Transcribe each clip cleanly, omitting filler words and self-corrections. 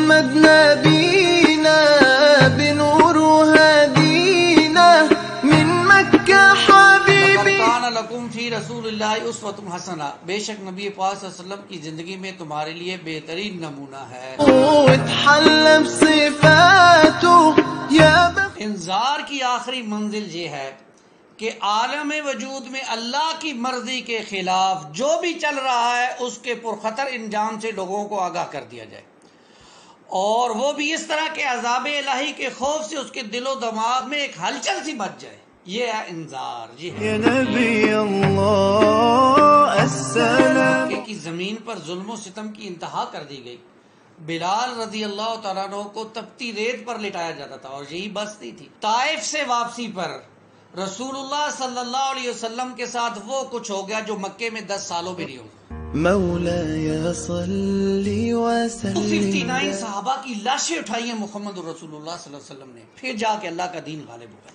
محمد نبينا بنور هدينا من مكة حبيبي کان لکم فی رسول اللہ اسوۃ حسنہ، بے شک نبی پاک صلی اللہ علیہ وسلم کی زندگی میں تمہارے لیے بہترین نمونہ ہے۔ واتحلى بصفاته يا انذار کی آخری منزل یہ ہے کہ عالم وجود میں اللہ کی مرضی کے خلاف جو بھی چل رہا ہے اس کے پرخطر انجام سے لوگوں کو آگاہ کر دیا جائے، اور وہ بھی اس طرح کے عذاب الہی کے خوف سے اس کے دل و دماغ میں ایک ہلچل سی مچ جائے۔ یہ ہے انذار، یہ ہے يا نبي الله السلام۔ مکے کی زمین پر ظلم و ستم کی انتہا کر دی گئی۔ بلال رضی اللہ تعالیٰ عنہ کو تپتی ریت پر لٹایا جاتا تھا، اور یہی بس نہیں تھی۔ طائف سے واپسی پر رسول اللہ صلی اللہ علیہ وسلم کے ساتھ وہ کچھ ہو گیا جو مکے میں 10 سالوں میں نہیں ہوگا۔ مولاي صل وسلم۔ 259 صحابہ کی لاشیں اٹھائی ہیں محمد رسول اللہ صلی اللہ علیہ وسلم نے، پھر جا کے اللہ کا دین غالب ہوا۔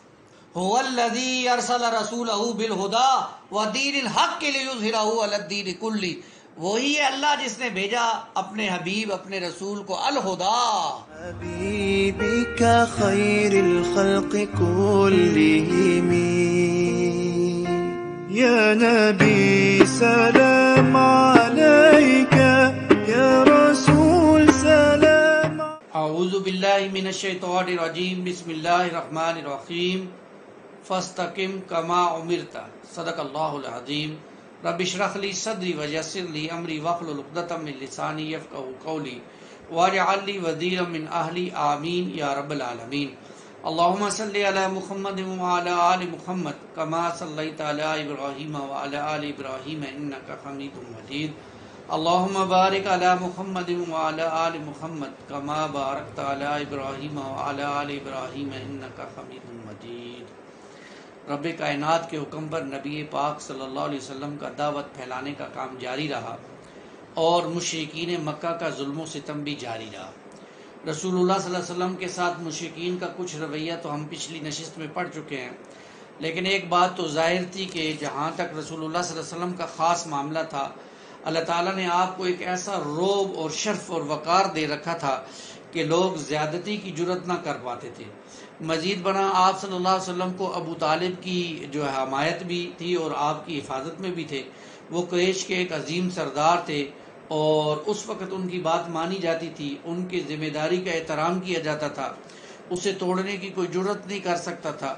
هو الذی ارسل رسولہ بالہدی ودین الحق لیظہرہ علی الدین کلہ، وہی ہے اللہ جس نے بھیجا اپنے حبیب اپنے رسول کو الہدا، حبیبک خیر الخلق کلہم۔ یا نبی سلام علیک، یا رسول سلام۔ اعوذ باللہ من الشیطان الرجیم، بسم اللہ الرحمن الرحیم، فاستقم کما امرت، صدق اللہ العظیم۔ رب اشرح لی صدری ویسر لی امری واحلل عقدۃ من لسانی یفقہوا قولی واجعل لی وزیرا من اہلی، آمین یا رب العالمین۔ اللہم صلی علی محمد وعلی آل محمد کما صلیت علی ابراہیم وعلی آل ابراہیم انک حمید مجید۔ اللہم بارک علی محمد وعلی آل محمد کما بارکت علی ابراہیم وعلی آل ابراہیم انک حمید مجید۔ رب کائنات کے حکم پر نبی پاک صلی اللہ علیہ وسلم کا دعوت پھیلانے کا کام جاری رہا، اور مشرکین مکہ کا ظلم و ستم بھی جاری رہا۔ رسول اللہ صلی اللہ علیہ وسلم کے ساتھ مشرکین کا کچھ رویہ تو ہم پچھلی نشست میں پڑھ چکے ہیں، لیکن ایک بات تو ظاہر تھی کہ جہاں تک رسول اللہ صلی اللہ علیہ وسلم کا خاص معاملہ تھا، اللہ تعالیٰ نے آپ کو ایک ایسا رعب اور شرف اور وقار دے رکھا تھا کہ لوگ زیادتی کی جرت نہ کر پاتے تھے۔ مزید بنا آپ صلی اللہ علیہ وسلم کو ابو طالب کی جو حمایت بھی تھی اور آپ کی حفاظت میں بھی تھے۔ وہ قریش کے ایک عظیم سردار تھے، اور اس وقت ان کی بات مانی جاتی تھی، ان کی ذمہ داری کا احترام کیا جاتا تھا، اسے توڑنے کی کوئی جرت نہیں کر سکتا تھا۔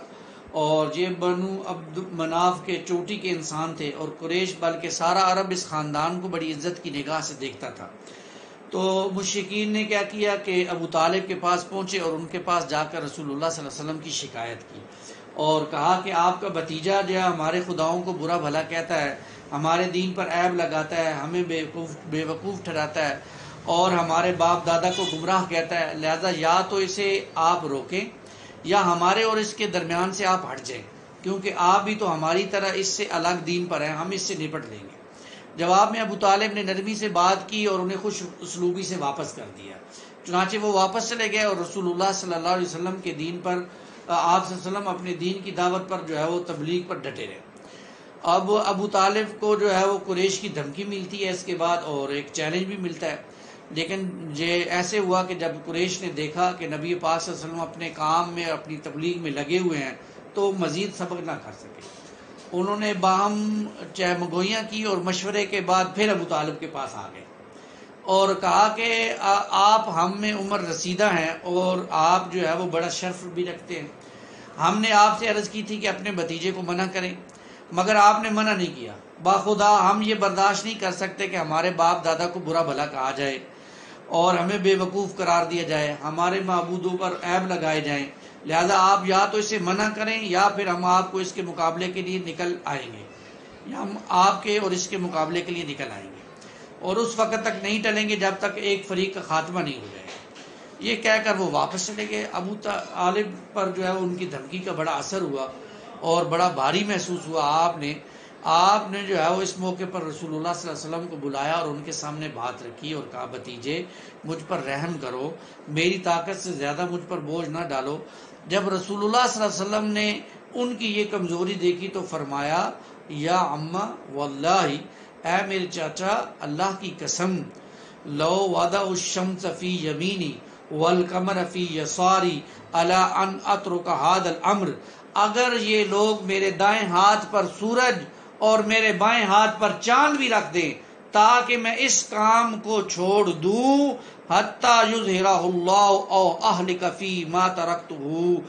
اور یہ بنو عبد مناف کے چوٹی کے انسان تھے، اور قریش بلکہ سارا عرب اس خاندان کو بڑی عزت کی نگاہ سے دیکھتا تھا۔ تو مشرکین نے کیا کیا کہ ابو طالب کے پاس پہنچے اور ان کے پاس جا کر رسول اللہ صلی اللہ علیہ وسلم کی شکایت کی، اور کہا کہ آپ کا بھتیجا جو ہے ہمارے خداؤں کو برا بھلا کہتا ہے، ہمارے دین پر عیب لگاتا ہے، ہمیں بے وقوف ٹھہراتا ہے، اور ہمارے باپ دادا کو گمراہ کہتا ہے، لہذا یا تو اسے آپ روکیں یا ہمارے اور اس کے درمیان سے آپ ہٹ جائیں، کیونکہ آپ بھی تو ہماری طرح اس سے الگ دین پر ہیں، ہم اس سے نپٹ لیں گے۔ جواب میں ابو طالب نے نرمی سے بات کی اور انہیں خوش اسلوبی سے واپس کر دیا، چنانچہ وہ واپس چلے گئے، اور رسول اللہ صلی اللہ علیہ وسلم کے دین پر آپ صلی اللہ علیہ وسلم اپنے دین کی دعوت پر جو ہے وہ تبلیغ پر ڈٹے رہے۔ اب ابو طالب کو جو ہے وہ قریش کی دھمکی ملتی ہے اس کے بعد، اور ایک چیلنج بھی ملتا ہے، لیکن یہ ایسے ہوا کہ جب قریش نے دیکھا کہ نبی پاک صلی اللہ علیہ وسلم اپنے کام میں اپنی تبلیغ میں لگے ہوئے ہیں تو مزید سبق نہ کر سکے۔ انہوں نے باہم چہمگوئیاں کی، اور مشورے کے بعد پھر ابو طالب کے پاس آ گئے اور کہا کہ آپ ہم میں عمر رسیدہ ہیں، اور آپ جو ہے وہ بڑا شرف بھی رکھتے ہیں، ہم نے آپ سے عرض کی تھی کہ اپنے بھتیجے کو منع کریں، مگر آپ نے منع نہیں کیا۔ باخدا ہم یہ برداشت نہیں کر سکتے کہ ہمارے باپ دادا کو برا بھلا کہا جائے اور ہمیں بے وقوف قرار دیا جائے، ہمارے معبودوں پر عیب لگائے جائیں، لہذا آپ یا تو اسے منع کریں یا پھر ہم آپ کو اس کے مقابلے کے لیے نکل آئیں گے، یا ہم آپ کے اور اس کے مقابلے کے لیے نکل آئیں گے، اور اس وقت تک نہیں ٹلیں گے جب تک ایک فریق کا خاتمہ نہیں ہو جائے۔ یہ کہہ کر وہ واپس چلے گئے۔ ابو طالب پر جو ہے ان کی دھمکی کا بڑا اثر ہوا اور بڑا بھاری محسوس ہوا۔ آپ نے جو ہے وہ اس موقع پر رسول اللہ صلی اللہ علیہ وسلم کو بلایا اور ان کے سامنے بات رکھی اور کہا، بھتیجے مجھ پر رحم کرو، میری طاقت سے زیادہ مجھ پر بوجھ نہ ڈالو۔ جب رسول اللہ صلی اللہ علیہ وسلم نے ان کی یہ کمزوری دیکھی تو فرمایا، یا عمہ واللہ، اے میرے چاچا اللہ کی قسم، لو وضع الشمس فی یمینی والقمر فی یساری الا ان اترک هذا الامر، اگر یہ لوگ میرے دائیں ہاتھ پر سورج اور میرے بائیں ہاتھ پر چاند بھی رکھ دیں تاکہ میں اس کام کو چھوڑ دوں، حتی یظہرہ اللہ او اہلک فی ما ترکتہ،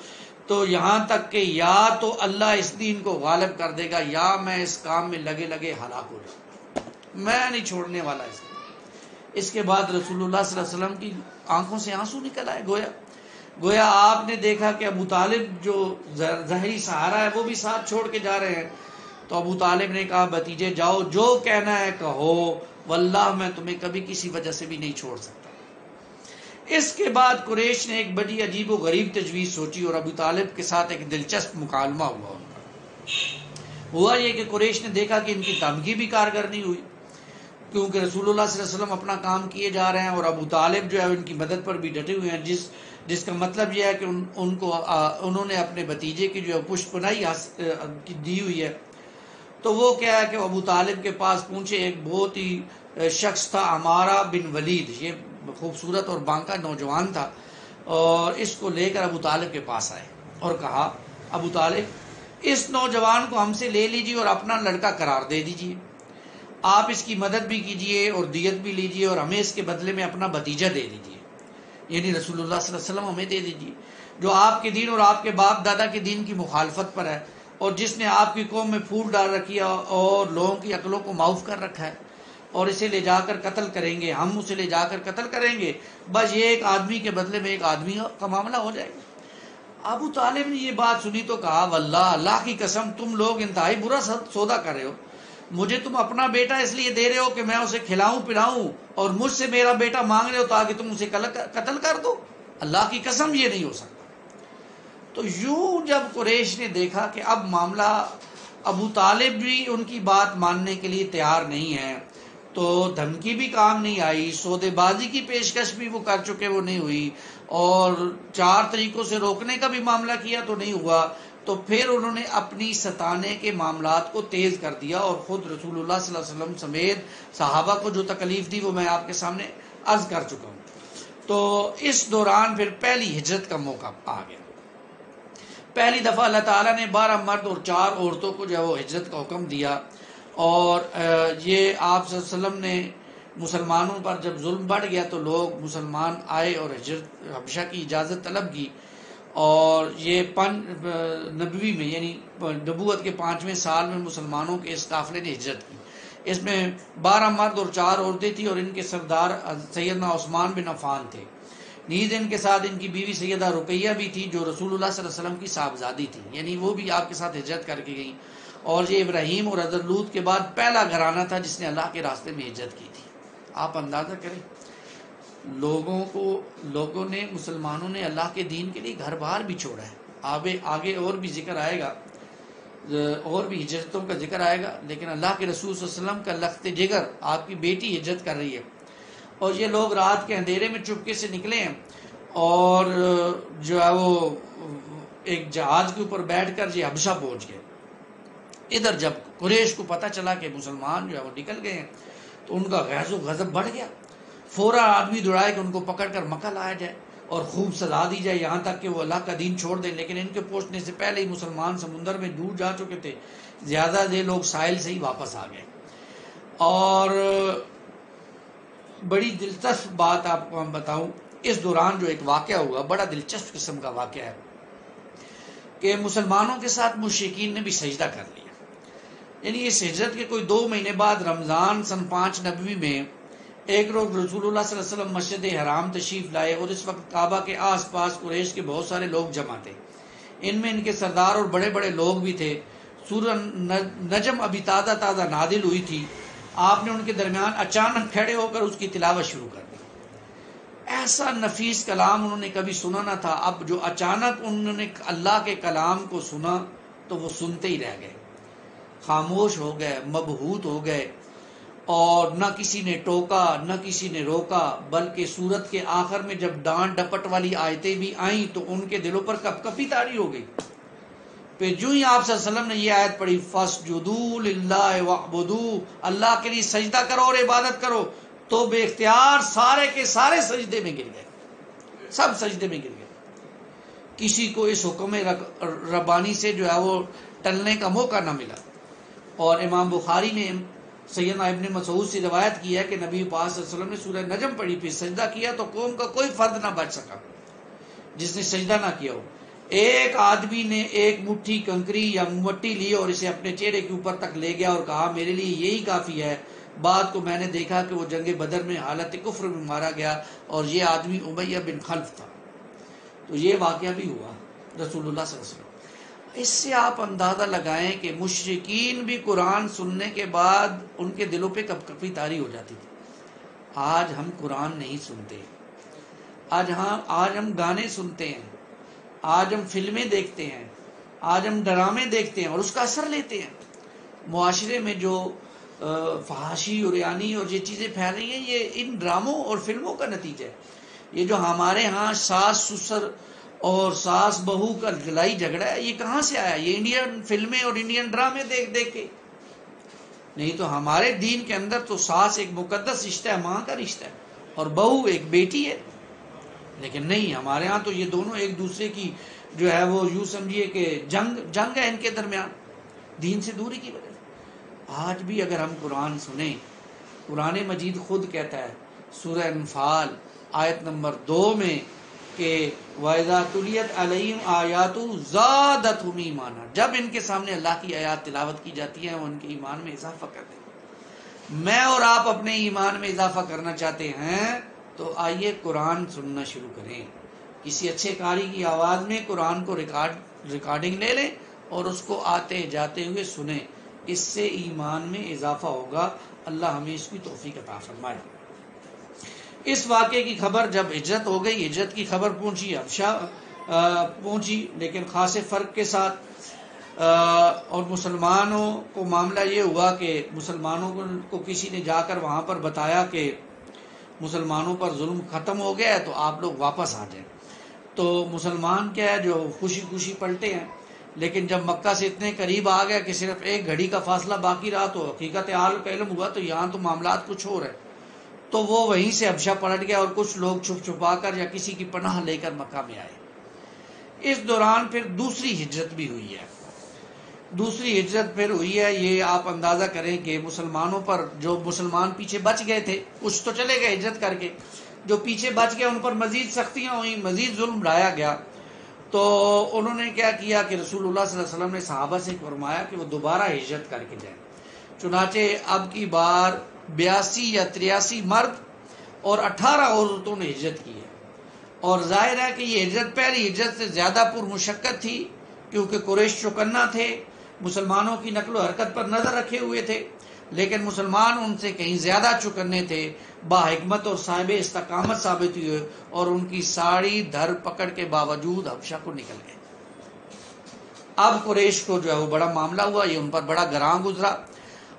تو یہاں تک کہ یا تو اللہ اس دین کو غالب کر دے گا یا میں اس کام میں لگے لگے ہلاک ہو جاؤں، میں نہیں چھوڑنے والا اس کو۔ اس کے بعد رسول اللہ صلی اللہ علیہ وسلم کی آنکھوں سے آنسو نکل آئے، گویا آپ نے دیکھا کہ ابو طالب جو ظاہری سہارا ہے وہ بھی ساتھ چھوڑ کے جا رہے ہیں، تو ابو طالب نے کہا بھتیجے جاؤ، جو کہنا ہے کہو، واللہ میں تمہیں کبھی کسی وجہ سے بھی نہیں چھوڑ سکتا۔ اس کے بعد قریش نے ایک بڑی عجیب و غریب تجویز سوچی اور ابو طالب کے ساتھ ایک دلچسپ مکالمہ ہوا یہ کہ قریش نے دیکھا کہ ان کی دھمکی بھی کارگر نہیں ہوئی، کیونکہ رسول اللہ صلی اللہ علیہ وسلم اپنا کام کیے جا رہے ہیں اور ابو طالب جو ہے ان کی مدد پر بھی ڈٹے ہوئے ہیں، جس کا مطلب یہ ہے کہ انہوں نے اپنے بھتیجے کی جو پشت پناہی دی ہوئی ہے۔ تو وہ کیا ہے کہ ابو طالب کے پاس پہنچے، ایک بہت ہی شخص تھا عمارہ بن ولید، یہ خوبصورت اور بانکا نوجوان تھا، اور اس کو لے کر ابو طالب کے پاس آئے اور کہا ابو طالب اس نوجوان کو ہم سے لے لیجیے اور اپنا لڑکا قرار دے دیجیے، آپ اس کی مدد بھی کیجیے اور دیت بھی لیجیے اور ہمیں اس کے بدلے میں اپنا بھتیجا دے دیجیے، یعنی رسول اللہ صلی اللہ علیہ وسلم ہمیں دے دیجیے، جو آپ کے دین اور آپ کے باپ دادا کے دین کی مخالفت پر ہے اور جس نے آپ کی قوم میں پھول ڈال رکھی ہے اور لوگوں کی عقلوں کو معاف کر رکھا ہے، اور اسے لے جا کر قتل کریں گے، ہم اسے لے جا کر قتل کریں گے، بس یہ ایک آدمی کے بدلے میں ایک آدمی کا معاملہ ہو جائے گا۔ ابو طالب نے یہ بات سنی تو کہا واللہ اللہ کی قسم تم لوگ انتہائی برا سودا کر رہے ہو، مجھے تم اپنا بیٹا اس لیے دے رہے ہو کہ میں اسے کھلاؤں پلاؤں اور مجھ سے میرا بیٹا مانگ رہے ہو تاکہ تم اسے قتل کر دو، اللہ کی قسم یہ نہیں ہو سکتا۔ تو یوں جب قریش نے دیکھا کہ اب معاملہ ابو طالب بھی ان کی بات ماننے کے لیے تیار نہیں ہے، تو دھمکی بھی کام نہیں آئی، سودے بازی کی پیشکش بھی وہ کر چکے وہ نہیں ہوئی، اور 4 طریقوں سے روکنے کا بھی معاملہ کیا تو نہیں ہوا، تو پھر انہوں نے اپنی ستانے کے معاملات کو تیز کر دیا اور خود رسول اللہ صلی اللہ علیہ وسلم سمیت صحابہ کو جو تکلیف دی وہ میں آپ کے سامنے عرض کر چکا ہوں۔ تو اس دوران پھر پہلی ہجرت کا موقع آ گیا۔ پہلی دفعہ اللہ تعالیٰ نے 12 مرد اور 4 عورتوں کو جو ہے وہ ہجرت کا حکم دیا، اور یہ آپ صلی اللہ علیہ وسلم نے مسلمانوں پر جب ظلم بڑھ گیا تو لوگ مسلمان آئے اور ہجرت حبشہ کی اجازت طلب کی، اور یہ نبوی میں یعنی نبوت کے 5ویں سال میں مسلمانوں کے اس قافلے نے ہجرت کی۔ اس میں 12 مرد اور 4 عورتیں تھیں، اور ان کے سردار سیدنا عثمان بن عفان تھے، نیز ان کے ساتھ ان کی بیوی سیدہ رقیہ بھی تھی جو رسول اللہ صلی اللہ علیہ وسلم کی صاحبزادی تھی، یعنی وہ بھی آپ کے ساتھ ہجرت کر کے گئیں، اور یہ ابراہیم اور حضرت لوط کے بعد پہلا گھرانہ تھا جس نے اللہ کے راستے میں ہجرت کی تھی۔ آپ اندازہ کریں لوگوں نے مسلمانوں نے اللہ کے دین کے لیے گھر بار بھی چھوڑا ہے، آگے اور بھی ذکر آئے گا، اور بھی ہجرتوں کا ذکر آئے گا، لیکن اللہ کے رسول صلی اللہ علیہ وسلم کا لخت جگر آپ کی بیٹی ہجرت کر رہی ہے، اور یہ لوگ رات کے اندھیرے میں چپکے سے نکلے ہیں، اور جو ہے وہ ایک جہاز کے اوپر بیٹھ کر یہ حبشہ پہنچ گئے۔ ادھر جب قریش کو پتہ چلا کہ مسلمان جو ہے وہ نکل گئے ہیں تو ان کا غیظ و غضب بڑھ گیا، فوراً آدمی دوڑائے کہ ان کو پکڑ کر مکہ لایا جائے اور خوب سزا دی جائے یہاں تک کہ وہ اللہ کا دین چھوڑ دیں، لیکن ان کے پہنچنے سے پہلے ہی مسلمان سمندر میں دور جا چکے تھے، زیادہ یہ لوگ ساحل سے ہی واپس آ گئے۔ اور بڑی دلچسپ بات آپ کو ہم بتاؤں، اس دوران جو ایک واقعہ ہوا بڑا دلچسپ قسم کا واقعہ ہے کہ مسلمانوں کے ساتھ مشرکین نے بھی سجدہ کر لیا، یعنی اس ہجرت کے کوئی 2 مہینے بعد رمضان سن 5 نبوی میں ایک روز رسول اللہ صلی اللہ علیہ وسلم مسجد حرام تشریف لائے، اور اس وقت کعبہ کے آس پاس قریش کے بہت سارے لوگ جمع تھے، ان میں ان کے سردار اور بڑے بڑے لوگ بھی تھے۔ سورہ نجم ابھی تازہ نازل ہوئی تھی، آپ نے ان کے درمیان اچانک کھڑے ہو کر اس کی تلاوت شروع کر دی۔ ایسا نفیس کلام انہوں نے کبھی سنا نہ تھا، اب جو اچانک انہوں نے اللہ کے کلام کو سنا تو وہ سنتے ہی رہ گئے، خاموش ہو گئے، مبہوت ہو گئے، اور نہ کسی نے ٹوکا نہ کسی نے روکا، بلکہ سورت کے آخر میں جب ڈانٹ ڈپٹ والی آیتیں بھی آئیں تو ان کے دلوں پر کپ کپی طاری ہو گئی۔ پھر جو ہی آپ صلی اللہ علیہ وسلم نے یہ آیت پڑھی فَاسْجُدُوا لِلَّهِ وَاعْبُدُوا، اللہ کے لیے سجدہ کرو اور عبادت کرو، تو بے اختیار سارے کے سارے سجدے میں گر گئے، سب سجدے میں گر گئے. کسی کو اس حکم ربانی سے جو ہے وہ ٹلنے کا موقع نہ ملا. اور امام بخاری نے سیدنا ابن مسعود سے روایت کی ہے کہ نبی پاک صلی اللہ علیہ وسلم نے سورہ نجم پڑھی، پھر سجدہ کیا تو قوم کا کوئی فرد نہ بچ سکا جس نے سجدہ نہ کیا ہو. ایک آدمی نے ایک مٹھی کنکری یا مٹی لی اور اسے اپنے چہرے کے اوپر تک لے گیا اور کہا میرے لیے یہی کافی ہے. بعد کو میں نے دیکھا کہ وہ جنگ بدر میں حالت کفر میں مارا گیا اور یہ آدمی امیہ بن خلف تھا. تو یہ واقعہ بھی ہوا رسول اللہ صلی اللہ علیہ وسلم. اس سے آپ اندازہ لگائیں کہ مشرکین بھی قرآن سننے کے بعد ان کے دلوں پہ کپ کپی طاری ہو جاتی تھی. آج ہم قرآن نہیں سنتے، آج ہم گانے سنتے ہیں، آج ہم فلمیں دیکھتے ہیں، آج ہم ڈرامے دیکھتے ہیں اور اس کا اثر لیتے ہیں. معاشرے میں جو فحاشی اور یعنی اور یہ چیزیں پھیل رہی ہیں یہ ان ڈراموں اور فلموں کا نتیجہ ہے. یہ جو ہمارے ہاں ساس سسر اور ساس بہو کا لڑائی جھگڑا ہے یہ کہاں سے آیا؟ یہ انڈین فلمیں اور انڈین ڈرامے دیکھ دیکھ کے. نہیں تو ہمارے دین کے اندر تو ساس ایک مقدس رشتہ ہے، ماں کا رشتہ ہے، اور بہو ایک بیٹی ہے. لیکن نہیں، ہمارے ہاں تو یہ دونوں ایک دوسرے کی جو ہے وہ یوں سمجھیے کہ جنگ ہے ان کے درمیان، دین سے دوری کی وجہ سے. آج بھی اگر ہم قرآن سنیں، قرآن مجید خود کہتا ہے سورہ انفال آیت نمبر 2 میں کہ وَإِذَا تُلِيَتْ عَلَيْهِمْ آيَاتُهُ زَادَتْهُمْ ایمانا، جب ان کے سامنے اللہ کی آیات تلاوت کی جاتی ہیں وہ ان کے ایمان میں اضافہ کرتے ہیں. میں اور آپ اپنے ایمان میں اضافہ کرنا چاہتے ہیں تو آئیے قرآن سننا شروع کریں. کسی اچھے قاری کی آواز میں قرآن کو ریکارڈنگ لے لیں اور اس کو آتے جاتے ہوئے سنیں. اس سے ایمان میں اضافہ ہوگا. اللہ ہمیں اس کی توفیق عطا فرمائے. اس واقعے کی خبر جب ہجرت ہو گئی، ہجرت کی خبر پہنچی، حبشہ پہنچی، لیکن خاصے فرق کے ساتھ. اور مسلمانوں کو معاملہ یہ ہوا کہ مسلمانوں کو کسی نے جا کر وہاں پر بتایا کہ مسلمانوں پر ظلم ختم ہو گیا ہے تو آپ لوگ واپس آ جائیں. تو مسلمان کیا ہے جو خوشی خوشی پلٹے ہیں. لیکن جب مکہ سے اتنے قریب آ گیا کہ صرف ایک گھڑی کا فاصلہ باقی رہا تو حقیقت حال کا علم ہوا تو یہاں تو معاملات کچھ ہو رہے ہیں. تو وہ وہیں سے حبشہ پلٹ گیا اور کچھ لوگ چھپ چھپا کر یا کسی کی پناہ لے کر مکہ میں آئے. اس دوران پھر دوسری ہجرت بھی ہوئی ہے. دوسری ہجرت پھر ہوئی ہے. یہ آپ اندازہ کریں کہ مسلمانوں پر جو مسلمان پیچھے بچ گئے تھے کچھ تو چلے گئے ہجرت کر کے، جو پیچھے بچ گئے ان پر مزید سختیاں ہوئیں، مزید ظلم ڈھایا گیا. تو انہوں نے کیا کیا کہ رسول اللہ صلی اللہ علیہ وسلم نے صحابہ سے فرمایا کہ وہ دوبارہ ہجرت کر کے جائیں. چنانچہ اب کی بار 82 یا 83 مرد اور 18 عورتوں نے ہجرت کی ہے. اور ظاہر ہے کہ یہ ہجرت پہلی ہجرت سے زیادہ پرمشقت تھی کیونکہ قریش چوکنا تھے، مسلمانوں کی نقل و حرکت پر نظر رکھے ہوئے تھے. لیکن مسلمان ان سے کہیں زیادہ چوکنے تھے، با حکمت اور صاحب استقامت ثابت ہوئے اور ان کی ساڑی دھر پکڑ کے باوجود حبشہ کو نکل گئے. اب قریش کو جو ہے وہ بڑا معاملہ ہوا، یہ ان پر بڑا گراں گزرا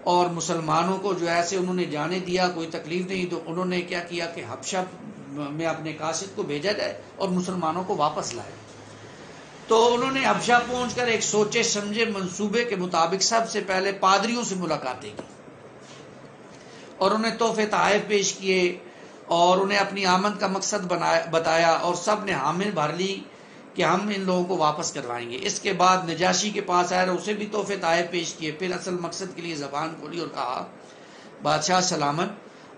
اور مسلمانوں کو جو ایسے انہوں نے جانے دیا، کوئی تکلیف نہیں. تو انہوں نے کیا کیا کہ حبشہ میں اپنے قاصد کو بھیجا جائے اور مسلمانوں کو واپس لائے. تو انہوں نے حبشہ پہنچ کر ایک سوچے سمجھے منصوبے کے مطابق سب سے پہلے پادریوں سے ملاقاتیں کی اور انہیں تحفے تحائف پیش کیے اور انہیں اپنی آمد کا مقصد بتایا اور سب نے حامل بھر لی کہ ہم ان لوگوں کو واپس کروائیں گے. اس کے بعد نجاشی کے پاس آئے اور اسے بھی تحفے تحائف پیش کیے. پھر اصل مقصد کے لیے زبان کھولی اور کہا بادشاہ سلامت،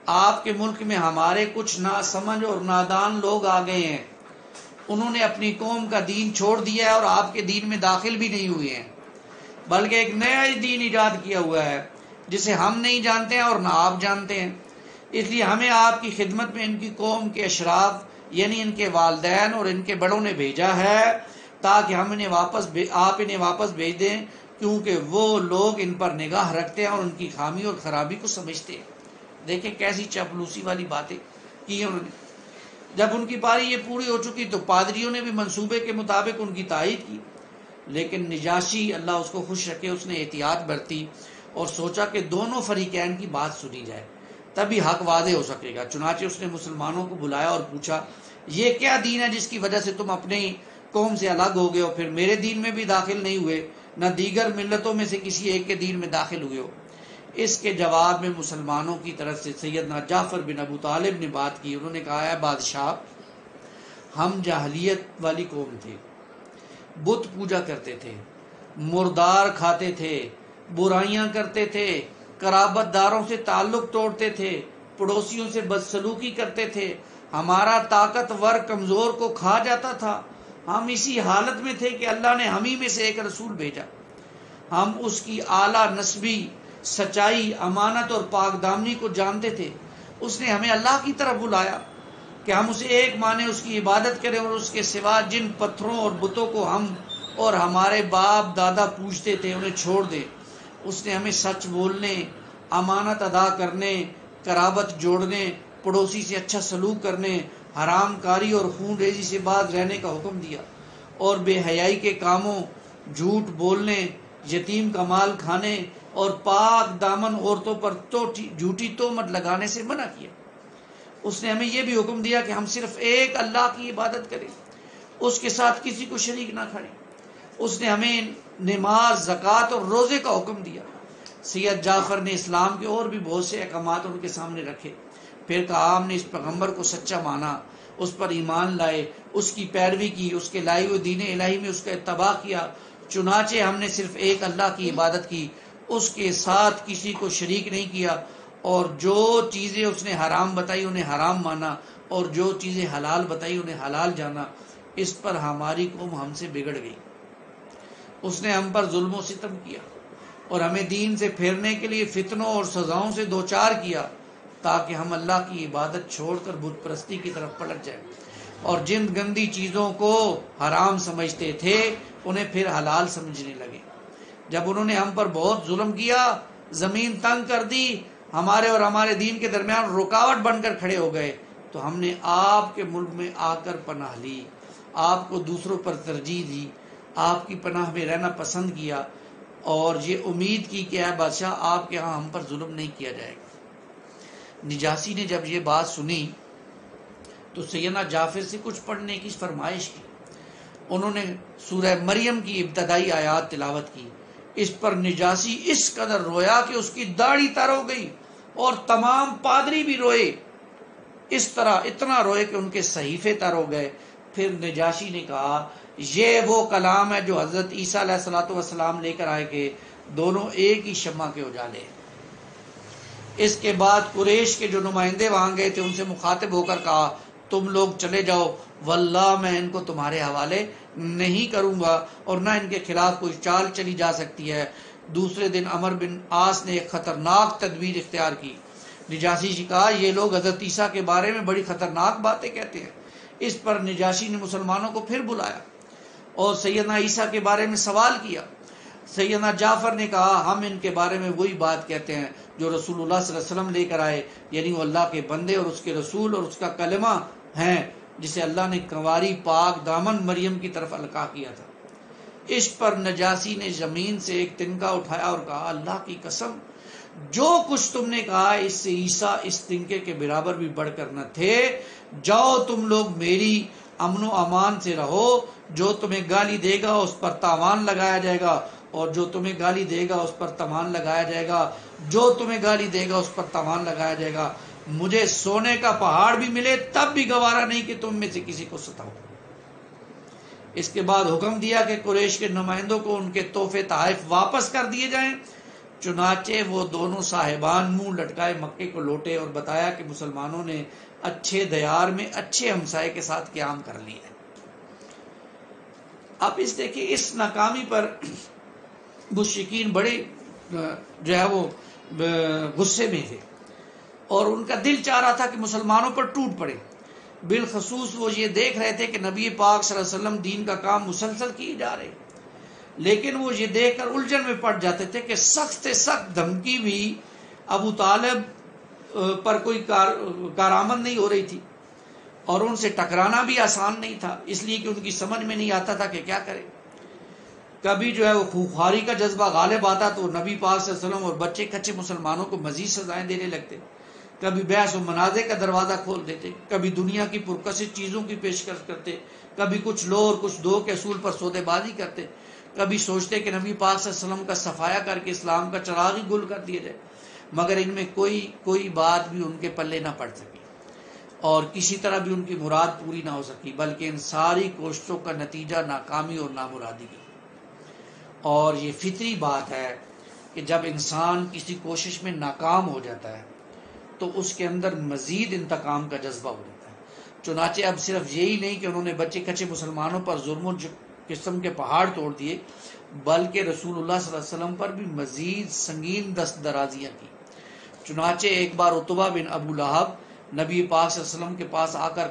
آپ کے ملک میں ہمارے کچھ ناسمجھ اور نادان لوگ آ گئے ہیں. انہوں نے اپنی قوم کا دین چھوڑ دیا ہے اور آپ کے دین میں داخل بھی نہیں ہوئے ہیں، بلکہ ایک نیا دین ایجاد کیا ہوا ہے جسے ہم نہیں جانتے ہیں اور نہ آپ جانتے ہیں. اس لیے ہمیں آپ کی خدمت میں ان کی قوم کے اشراف یعنی ان کے والدین اور ان کے بڑوں نے بھیجا ہے تاکہ ہم آپ انہیں واپس بھیج دیں، کیونکہ وہ لوگ ان پر نگاہ رکھتے ہیں اور ان کی خامی اور خرابی کو سمجھتے ہیں. دیکھیں کیسی چاپلوسی والی باتیں کی انہوں نے. جب ان کی پاری یہ پوری ہو چکی تو پادریوں نے بھی منصوبے کے مطابق ان کی تائید کی. لیکن نجاشی اللہ اس کو خوش رکھے اس نے احتیاط برتی اور سوچا کہ دونوں فریقین کی بات سنی جائے تبھی حق واضح ہو سکے گا. چنانچہ اس نے مسلمانوں کو بلایا اور پوچھا یہ کیا دین ہے جس کی وجہ سے تم اپنی قوم سے الگ ہو گئے ہو، پھر میرے دین میں بھی داخل نہیں ہوئے، نہ دیگر ملتوں میں سے کسی ایک کے دین میں داخل ہوئے ہو. اس کے جواب میں مسلمانوں کی طرف سے سیدنا جعفر بن ابو طالب نے بات کی. انہوں نے کہا ہے بادشاہ، ہم جاہلیت والی قوم تھے، بت پوجا کرتے تھے، مردار کھاتے تھے، برائیاں کرتے تھے، قرابت داروں سے تعلق توڑتے تھے، پڑوسیوں سے بدسلوکی کرتے تھے، ہمارا طاقتور کمزور کو کھا جاتا تھا. ہم اسی حالت میں تھے کہ اللہ نے ہم ہی میں سے ایک رسول بھیجا. ہم اس کی اعلیٰ نسبی، سچائی، امانت اور پاک دامنی کو جانتے تھے. اس نے ہمیں اللہ کی طرف بلایا کہ ہم اسے ایک مانیں، اس کی عبادت کریں اور اس کے سوا جن پتھروں اور بتوں کو ہم اور ہمارے باپ دادا پوجتے تھے انہیں چھوڑ دیں. اس نے ہمیں سچ بولنے، امانت ادا کرنے، قرابت جوڑنے، پڑوسی سے اچھا سلوک کرنے، حرام کاری اور خون ریزی سے باز رہنے کا حکم دیا، اور بے حیائی کے کاموں، جھوٹ بولنے، یتیم کا مال کھانے اور پاک دامن عورتوں پر جھوٹی تہمت لگانے سے منع کیا. اس نے ہمیں یہ بھی حکم دیا کہ ہم صرف ایک اللہ کی عبادت کریں، اس کے ساتھ کسی کو شریک نہ کریں. اس نے ہمیں نماز، زکوٰۃ اور روزے کا حکم دیا. سید جعفر نے اسلام کے اور بھی بہت سے احکامات ان کے سامنے رکھے. پھر کہا ہم نے اس پیغمبر کو سچا مانا، اس پر ایمان لائے، اس کی پیروی کی، اس کے لائے ہوئے دین الہی میں اس کا اتباع کیا. چنانچہ ہم نے صرف ایک اللہ کی عبادت کی، اس کے ساتھ کسی کو شریک نہیں کیا، اور جو چیزیں اس نے حرام بتائی انہیں حرام مانا، اور جو چیزیں حلال بتائی انہیں حلال جانا. اس پر ہماری قوم ہم سے بگڑ گئی. اس نے ہم پر ظلم و ستم کیا اور ہمیں دین سے پھیرنے کے لیے فتنوں اور سزاؤں سے دوچار کیا، تاکہ ہم اللہ کی عبادت چھوڑ کر بت پرستی کی طرف پلٹ جائیں، اور جن گندی چیزوں کو حرام سمجھتے تھے انہیں پھر حلال سمجھنے لگے. جب انہوں نے ہم پر بہت ظلم کیا، زمین تنگ کر دی، ہمارے اور ہمارے دین کے درمیان رکاوٹ بن کر کھڑے ہو گئے، تو ہم نے آپ کے ملک میں آ کر پناہ لی، آپ کو دوسروں پر ترجیح دی، آپ کی پناہ میں رہنا پسند کیا، اور یہ امید کی کہ اے بادشاہ آپ کے ہاں ہم پر ظلم نہیں کیا جائے گا. نجاشی نے جب یہ بات سنی تو سیدنا جعفر سے کچھ پڑھنے کی فرمائش کی. انہوں نے سورہ مریم کی ابتدائی آیات تلاوت کی. اس پر نجاشی اس قدر رویا کہ اس کی داڑھی تر ہو گئی، اور تمام پادری بھی روئے. اس طرح اتنا روئے کہ ان کے صحیفے تر ہو گئے. پھر نجاشی نے کہا یہ وہ کلام ہے جو حضرت عیسیٰ علیہ السلام لے کر آئے کہ دونوں ایک ہی شمع کے اجالے. اس کے بعد قریش کے جو نمائندے وہاں گئے تھے ان سے مخاطب ہو کر کہا تم لوگ چلے جاؤ، واللہ میں ان کو تمہارے حوالے نہیں کروں گا، اور نہ ان کے خلاف کوئی چال چلی جا سکتی ہے. دوسرے دن عمر بن عاص نے ایک خطرناک تدبیر اختیار کی. نجاشی نے کہا یہ لوگ حضرت عیسیٰ کے بارے میں بڑی خطرناک باتیں کہتے ہیں. اس پر نجاشی نے مسلمانوں کو پھر بلایا اور سیدنا عیسیٰ کے بارے میں سوال کیا. سیدنا جعفر نے کہا ہم ان کے بارے میں وہی بات کہتے ہیں جو رسول اللہ صلی اللہ علیہ وسلم لے کر آئے، یعنی وہ اللہ کے بندے اور اس کے رسول اور اس کا کلمہ ہیں جسے اللہ نے کنواری پاک دامن مریم کی طرف القاء کیا تھا. اس پر نجاشی نے زمین سے ایک تنکا اٹھایا اور کہا اللہ کی قسم جو کچھ تم نے کہا اس سے عیسیٰ اس تنکے کے برابر بھی بڑھ کر نہ تھے. جاؤ تم لوگ میری امن و امان سے رہو، جو تمہیں گالی دے گا اس پر تاوان لگایا جائے گا، اور جو تمہیں گالی دے گا اس پر تاوان لگایا جائے گا، جو تمہیں گالی دے گا اس پر تاوان لگایا جائے گا. مجھے سونے کا پہاڑ بھی ملے تب بھی گوارا نہیں کہ تم میں سے کسی کو ستاؤ. اس کے بعد حکم دیا کہ قریش کے نمائندوں کو ان کے تحفے تحائف واپس کر دیے جائیں. چنانچہ وہ دونوں صاحبان منہ لٹکائے مکے کو لوٹے اور بتایا کہ مسلمانوں نے اچھے دیار میں اچھے ہمسائے کے ساتھ قیام کر لیا. اب دیکھیں اس ناکامی پر مشرکین بڑے جو ہے وہ غصے میں تھے اور ان کا دل چاہ رہا تھا کہ مسلمانوں پر ٹوٹ پڑے. بالخصوص وہ یہ دیکھ رہے تھے کہ نبی پاک صلی اللہ علیہ وسلم دین کا کام مسلسل کیے جا رہے، لیکن وہ یہ دیکھ کر الجھن میں پڑ جاتے تھے کہ سخت سے سخت دھمکی بھی ابو طالب پر کوئی کارآمد نہیں ہو رہی تھی، اور ان سے ٹکرانا بھی آسان نہیں تھا، اس لیے کہ ان کی سمجھ میں نہیں آتا تھا کہ کیا کرے. کبھی جو ہے وہ خوخاری کا جذبہ غالب آتا تو نبی پاک صلی اللہ علیہ وسلم اور بچے کچے مسلمانوں کو مزید سزائیں دینے لگتے، کبھی بحث و منازع کا دروازہ کھول دیتے، کبھی دنیا کی پرکشش چیزوں کی پیشکش کرتے، کبھی کچھ لو اور کچھ دو کے اصول پر سودے بازی کرتے، کبھی سوچتے کہ نبی پاک صلی اللہ علیہ وسلم کا صفایا کر کے اسلام کا چراغ ہی گل کر دیا جائے. مگر ان میں کوئی بات بھی ان کے پلے نہ پڑ سکی اور کسی طرح بھی ان کی مراد پوری نہ ہو سکی، بلکہ ان ساری کوششوں کا نتیجہ ناکامی اور نامرادی کی۔ اور یہ فطری بات ہے کہ جب انسان کسی کوشش میں ناکام ہو جاتا ہے تو اس کے اندر مزید انتقام کا جذبہ ہو جاتا ہے۔ چنانچہ اب صرف یہی نہیں کہ انہوں نے بچے کچے مسلمانوں پر ظلم و قسم کے پہاڑ توڑ دیے، بلکہ رسول اللہ صلی اللہ علیہ وسلم پر بھی مزید سنگین دست درازیاں کی۔ چنانچہ ایک بار عتبہ بن ابو لہب نبی پاک صلی اللہ علیہ وسلم کے پاس آ کر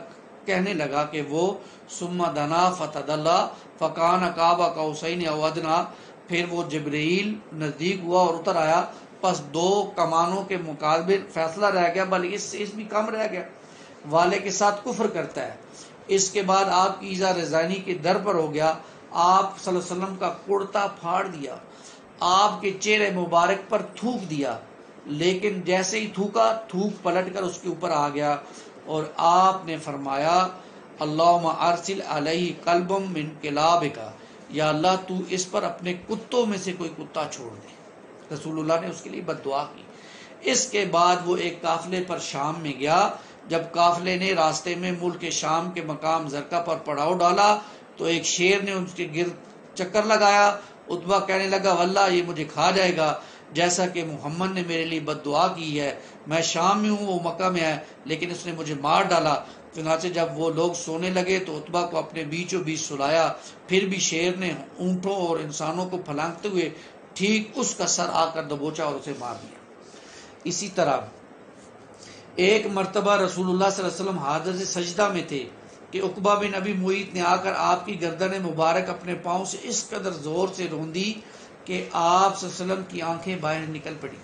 کہنے لگا کہ وہ ثم دنا فتدلی فکان قاب قوسین او ادنی، پھر وہ جبرائیل نزدیک ہوا اور اتر آیا، پس 2 کمانوں کے مقابل فیصلہ رہ گیا، بلکہ اس سے بھی کم رہ گیا، والے کے ساتھ کفر کرتا ہے۔ اس کے بعد آپ کی ایذا رضانی کے در پر ہو گیا، آپ صلی اللہ علیہ وسلم کا کرتا پھاڑ دیا، آپ کے چہرے مبارک پر تھوک دیا، لیکن جیسے ہی تھوکا تھوک پلٹ کر اس کے اوپر آ گیا اور آپ نے فرمایا اللہم ارسل علیہ قلب من کلابک، یا اللہ تو اس پر اپنے کتوں میں سے کوئی کتا چھوڑ دے۔ رسول اللہ نے اس کے لیے بد دعا کی۔ اس کے بعد وہ ایک قافلے پر شام میں گیا، جب قافلے نے راستے میں ملک شام کے مقام زرقہ پر پڑاؤ ڈالا تو ایک شیر نے اس کے گرد چکر لگایا۔ عتبہ کہنے لگا واللہ یہ مجھے کھا جائے گا، جیسا کہ محمد نے میرے لیے بد دعا کی ہے، میں شام میں ہوں وہ مکہ میں ہے، لیکن اس نے مجھے مار ڈالا۔ چنانچہ جب وہ لوگ سونے لگے تو عتبہ کو اپنے بیچوں بیچ سلایا، پھر بھی شیر نے اونٹوں اور انسانوں کو پھلانگتے ہوئے ٹھیک اس کا سر آ کر دبوچا اور اسے مار دیا۔ اسی طرح ایک مرتبہ رسول اللہ صلی اللہ علیہ وسلم حاضر سجدہ میں تھے کہ عقبہ بن ابی معیط نے آ کر آپ کی گردن مبارک اپنے پاؤں سے اس قدر زور سے روندی کہ آپ صلی اللہ علیہ وسلم کی آنکھیں باہر نکل پڑی۔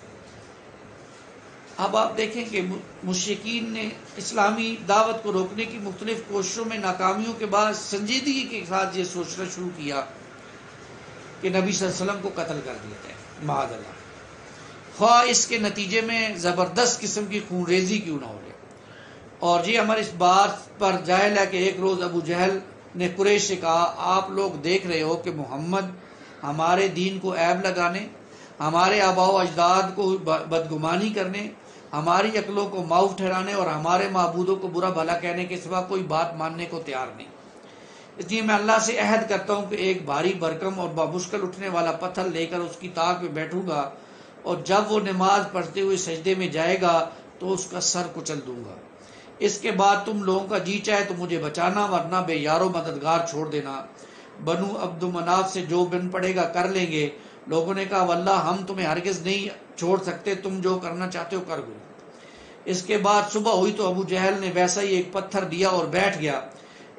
اب آپ دیکھیں کہ مشرکین نے اسلامی دعوت کو روکنے کی مختلف کوششوں میں ناکامیوں کے بعد سنجیدگی کے ساتھ یہ سوچنا شروع کیا کہ نبی صلی اللہ علیہ وسلم کو قتل کر دیا جائے، معاذ اللہ، خواہ اس کے نتیجے میں زبردست قسم کی خون ریزی کیوں نہ ہو جائے۔ اور جی ہمارے اس بات پر جاہل ہے کہ ایک روز ابو جہل نے قریش سے کہا آپ لوگ دیکھ رہے ہو کہ محمد ہمارے دین کو عیب لگانے، ہمارے آباء و اجداد کو بدگمانی کرنے، ہماری عقلوں کو معاف ٹھہرانے اور ہمارے معبودوں کو برا بھلا کہنے کے سوا کوئی بات ماننے کو تیار نہیں۔ اس لیے میں اللہ سے عہد کرتا ہوں کہ ایک بھاری بھرکم اور بامشکل اٹھنے والا پتھر لے کر اس کی طاق میں بیٹھوں گا، اور جب وہ نماز پڑھتے ہوئے سجدے میں جائے گا تو اس کا سر کچل دوں گا۔ اس کے بعد تم لوگوں کا جی چاہے تو مجھے بچانا، ورنہ بے یارو مددگار چھوڑ دینا، بنو عبد مناف سے جو بن پڑے گا کر لیں گے۔ لوگوں نے کہا واللہ ہم تمہیں ہرگز نہیں چھوڑ سکتے، تم جو کرنا چاہتے ہو کر دو۔ اس کے بعد صبح ہوئی تو ابو جہل نے ویسا ہی ایک پتھر دیا اور بیٹھ گیا۔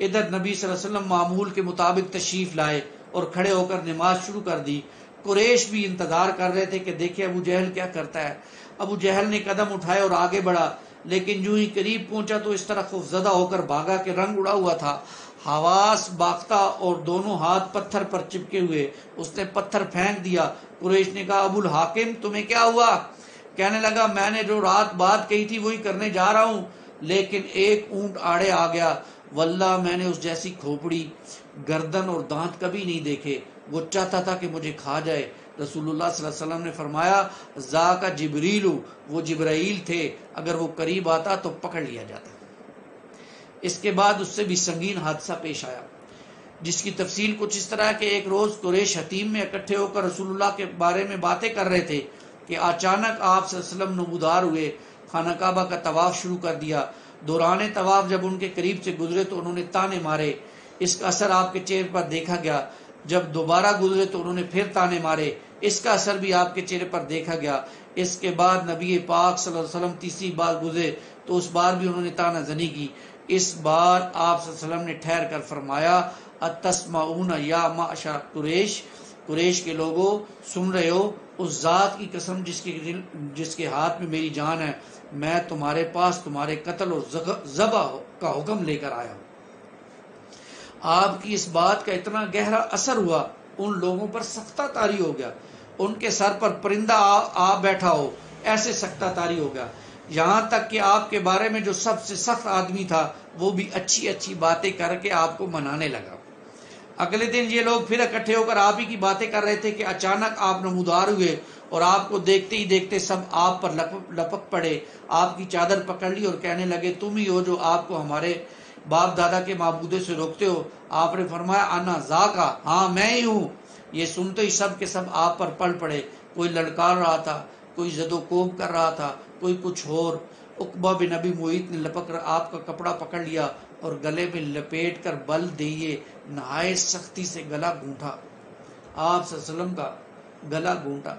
ادھر نبی صلی اللہ علیہ وسلم معمول کے مطابق تشریف لائے اور کھڑے ہو کر نماز شروع کر دی۔ قریش بھی انتظار کر رہے تھے کہ دیکھیں ابو جہل کیا کرتا ہے۔ ابو جہل نے قدم اٹھائے اور آگے بڑھا، لیکن جو ہی قریب پہنچا تو اس طرح خوفزدہ ہو کر بھاگا کہ رنگ اڑا ہوا تھا، حواس باختہ اور دونوں ہاتھ پتھر پر چپکے ہوئے۔ اس نے پتھر پھینک دیا۔ قریش نے کہا ابو الحاکم تمہیں کیا ہوا؟ کہنے لگا میں نے جو رات بات کہی تھی وہی کرنے جا رہا ہوں، لیکن ایک اونٹ آڑے آ گیا، واللہ میں نے اس جیسی کھوپڑی، گردن اور دانت کبھی نہیں دیکھے، وہ چاہتا تھا کہ مجھے کھا جائے۔ رسول اللہ صلی اللہ علیہ وسلم نے فرمایا ذاک جبریل، وہ جبرائیل تھے، اگر وہ قریب آتا تو پکڑ لیا جاتا۔ اس کے بعد اس سے بھی سنگین حادثہ پیش آیا، جس کی تفصیل کچھ اس طرح کہ ایک روز قریش حتیم میں اکٹھے ہو کر رسول اللہ کے بارے میں باتیں کر رہے تھے کہ اچانک آپ صلی اللہ علیہ وسلم نمودار ہوئے، خانہ کعبہ کا طواف شروع کر دیا۔ دوران طواف جب ان کے قریب سے گزرے تو انہوں نے تانے مارے، اس کا اثر آپ کے چہرے پر دیکھا گیا۔ جب دوبارہ گزرے تو انہوں نے پھر تانے مارے، اس کا اثر بھی آپ کے چہرے پر دیکھا گیا۔ اس کے بعد نبی پاک صلی اللہ علیہ وسلم تیسری بار گزرے تو اس بار بھی انہوں نے تانا زنی کی۔ اس بار آپ صلی اللہ علیہ وسلم نے ٹھہر کر فرمایا اتسمعون یا معشر قریش، قریش کے لوگوں سن رہے ہو؟ اس ذات کی قسم جس کے ہاتھ میں میری جان ہے، میں تمہارے پاس تمہارے قتل اور ذبح کا حکم لے کر آیا ہوں۔ آپ کی اس بات کا اتنا گہرا اثر ہوا، ان لوگوں پر سختہ طاری ہو گیا، ان کے سر پر پرندہ آ بیٹھا ہو ایسے سختہ طاری ہو گیا، یہاں تک کہ آپ کے بارے میں جو سب سے سخت آدمی تھا وہ بھی اچھی اچھی باتیں کر کے آپ کو منانے لگا۔ اگلے دن یہ لوگ پھر اکٹھے ہو کر آپ ہی کی باتیں کر رہے تھے کہ اچانک آپ نمودار ہوئے اور آپ کو دیکھتے ہی دیکھتے سب آپ پر لپک پڑے، آپ کی چادر پکڑ لی اور کہنے لگے تم ہی ہو جو آپ کو ہمارے باپ دادا کے معبودے سے روکتے ہو۔ آپ نے فرمایا انا ذاکا، ہاں میں ہی ہوں۔ یہ سنتے ہی سب کے سب آپ پر پڑ پڑے، کوئی لڑکار رہا تھا، کوئی زد و کوب کر رہا تھا، کوئی کچھ اور۔ عقبہ بن ابی معیط نے لپک کر آپ کا کپڑا پکڑ لیا اور گلے میں لپیٹ کر بل دیے نہایت سختی سے گلا گھونٹا، آپ صلی اللہ علیہ وسلم کا گلا گھونٹا۔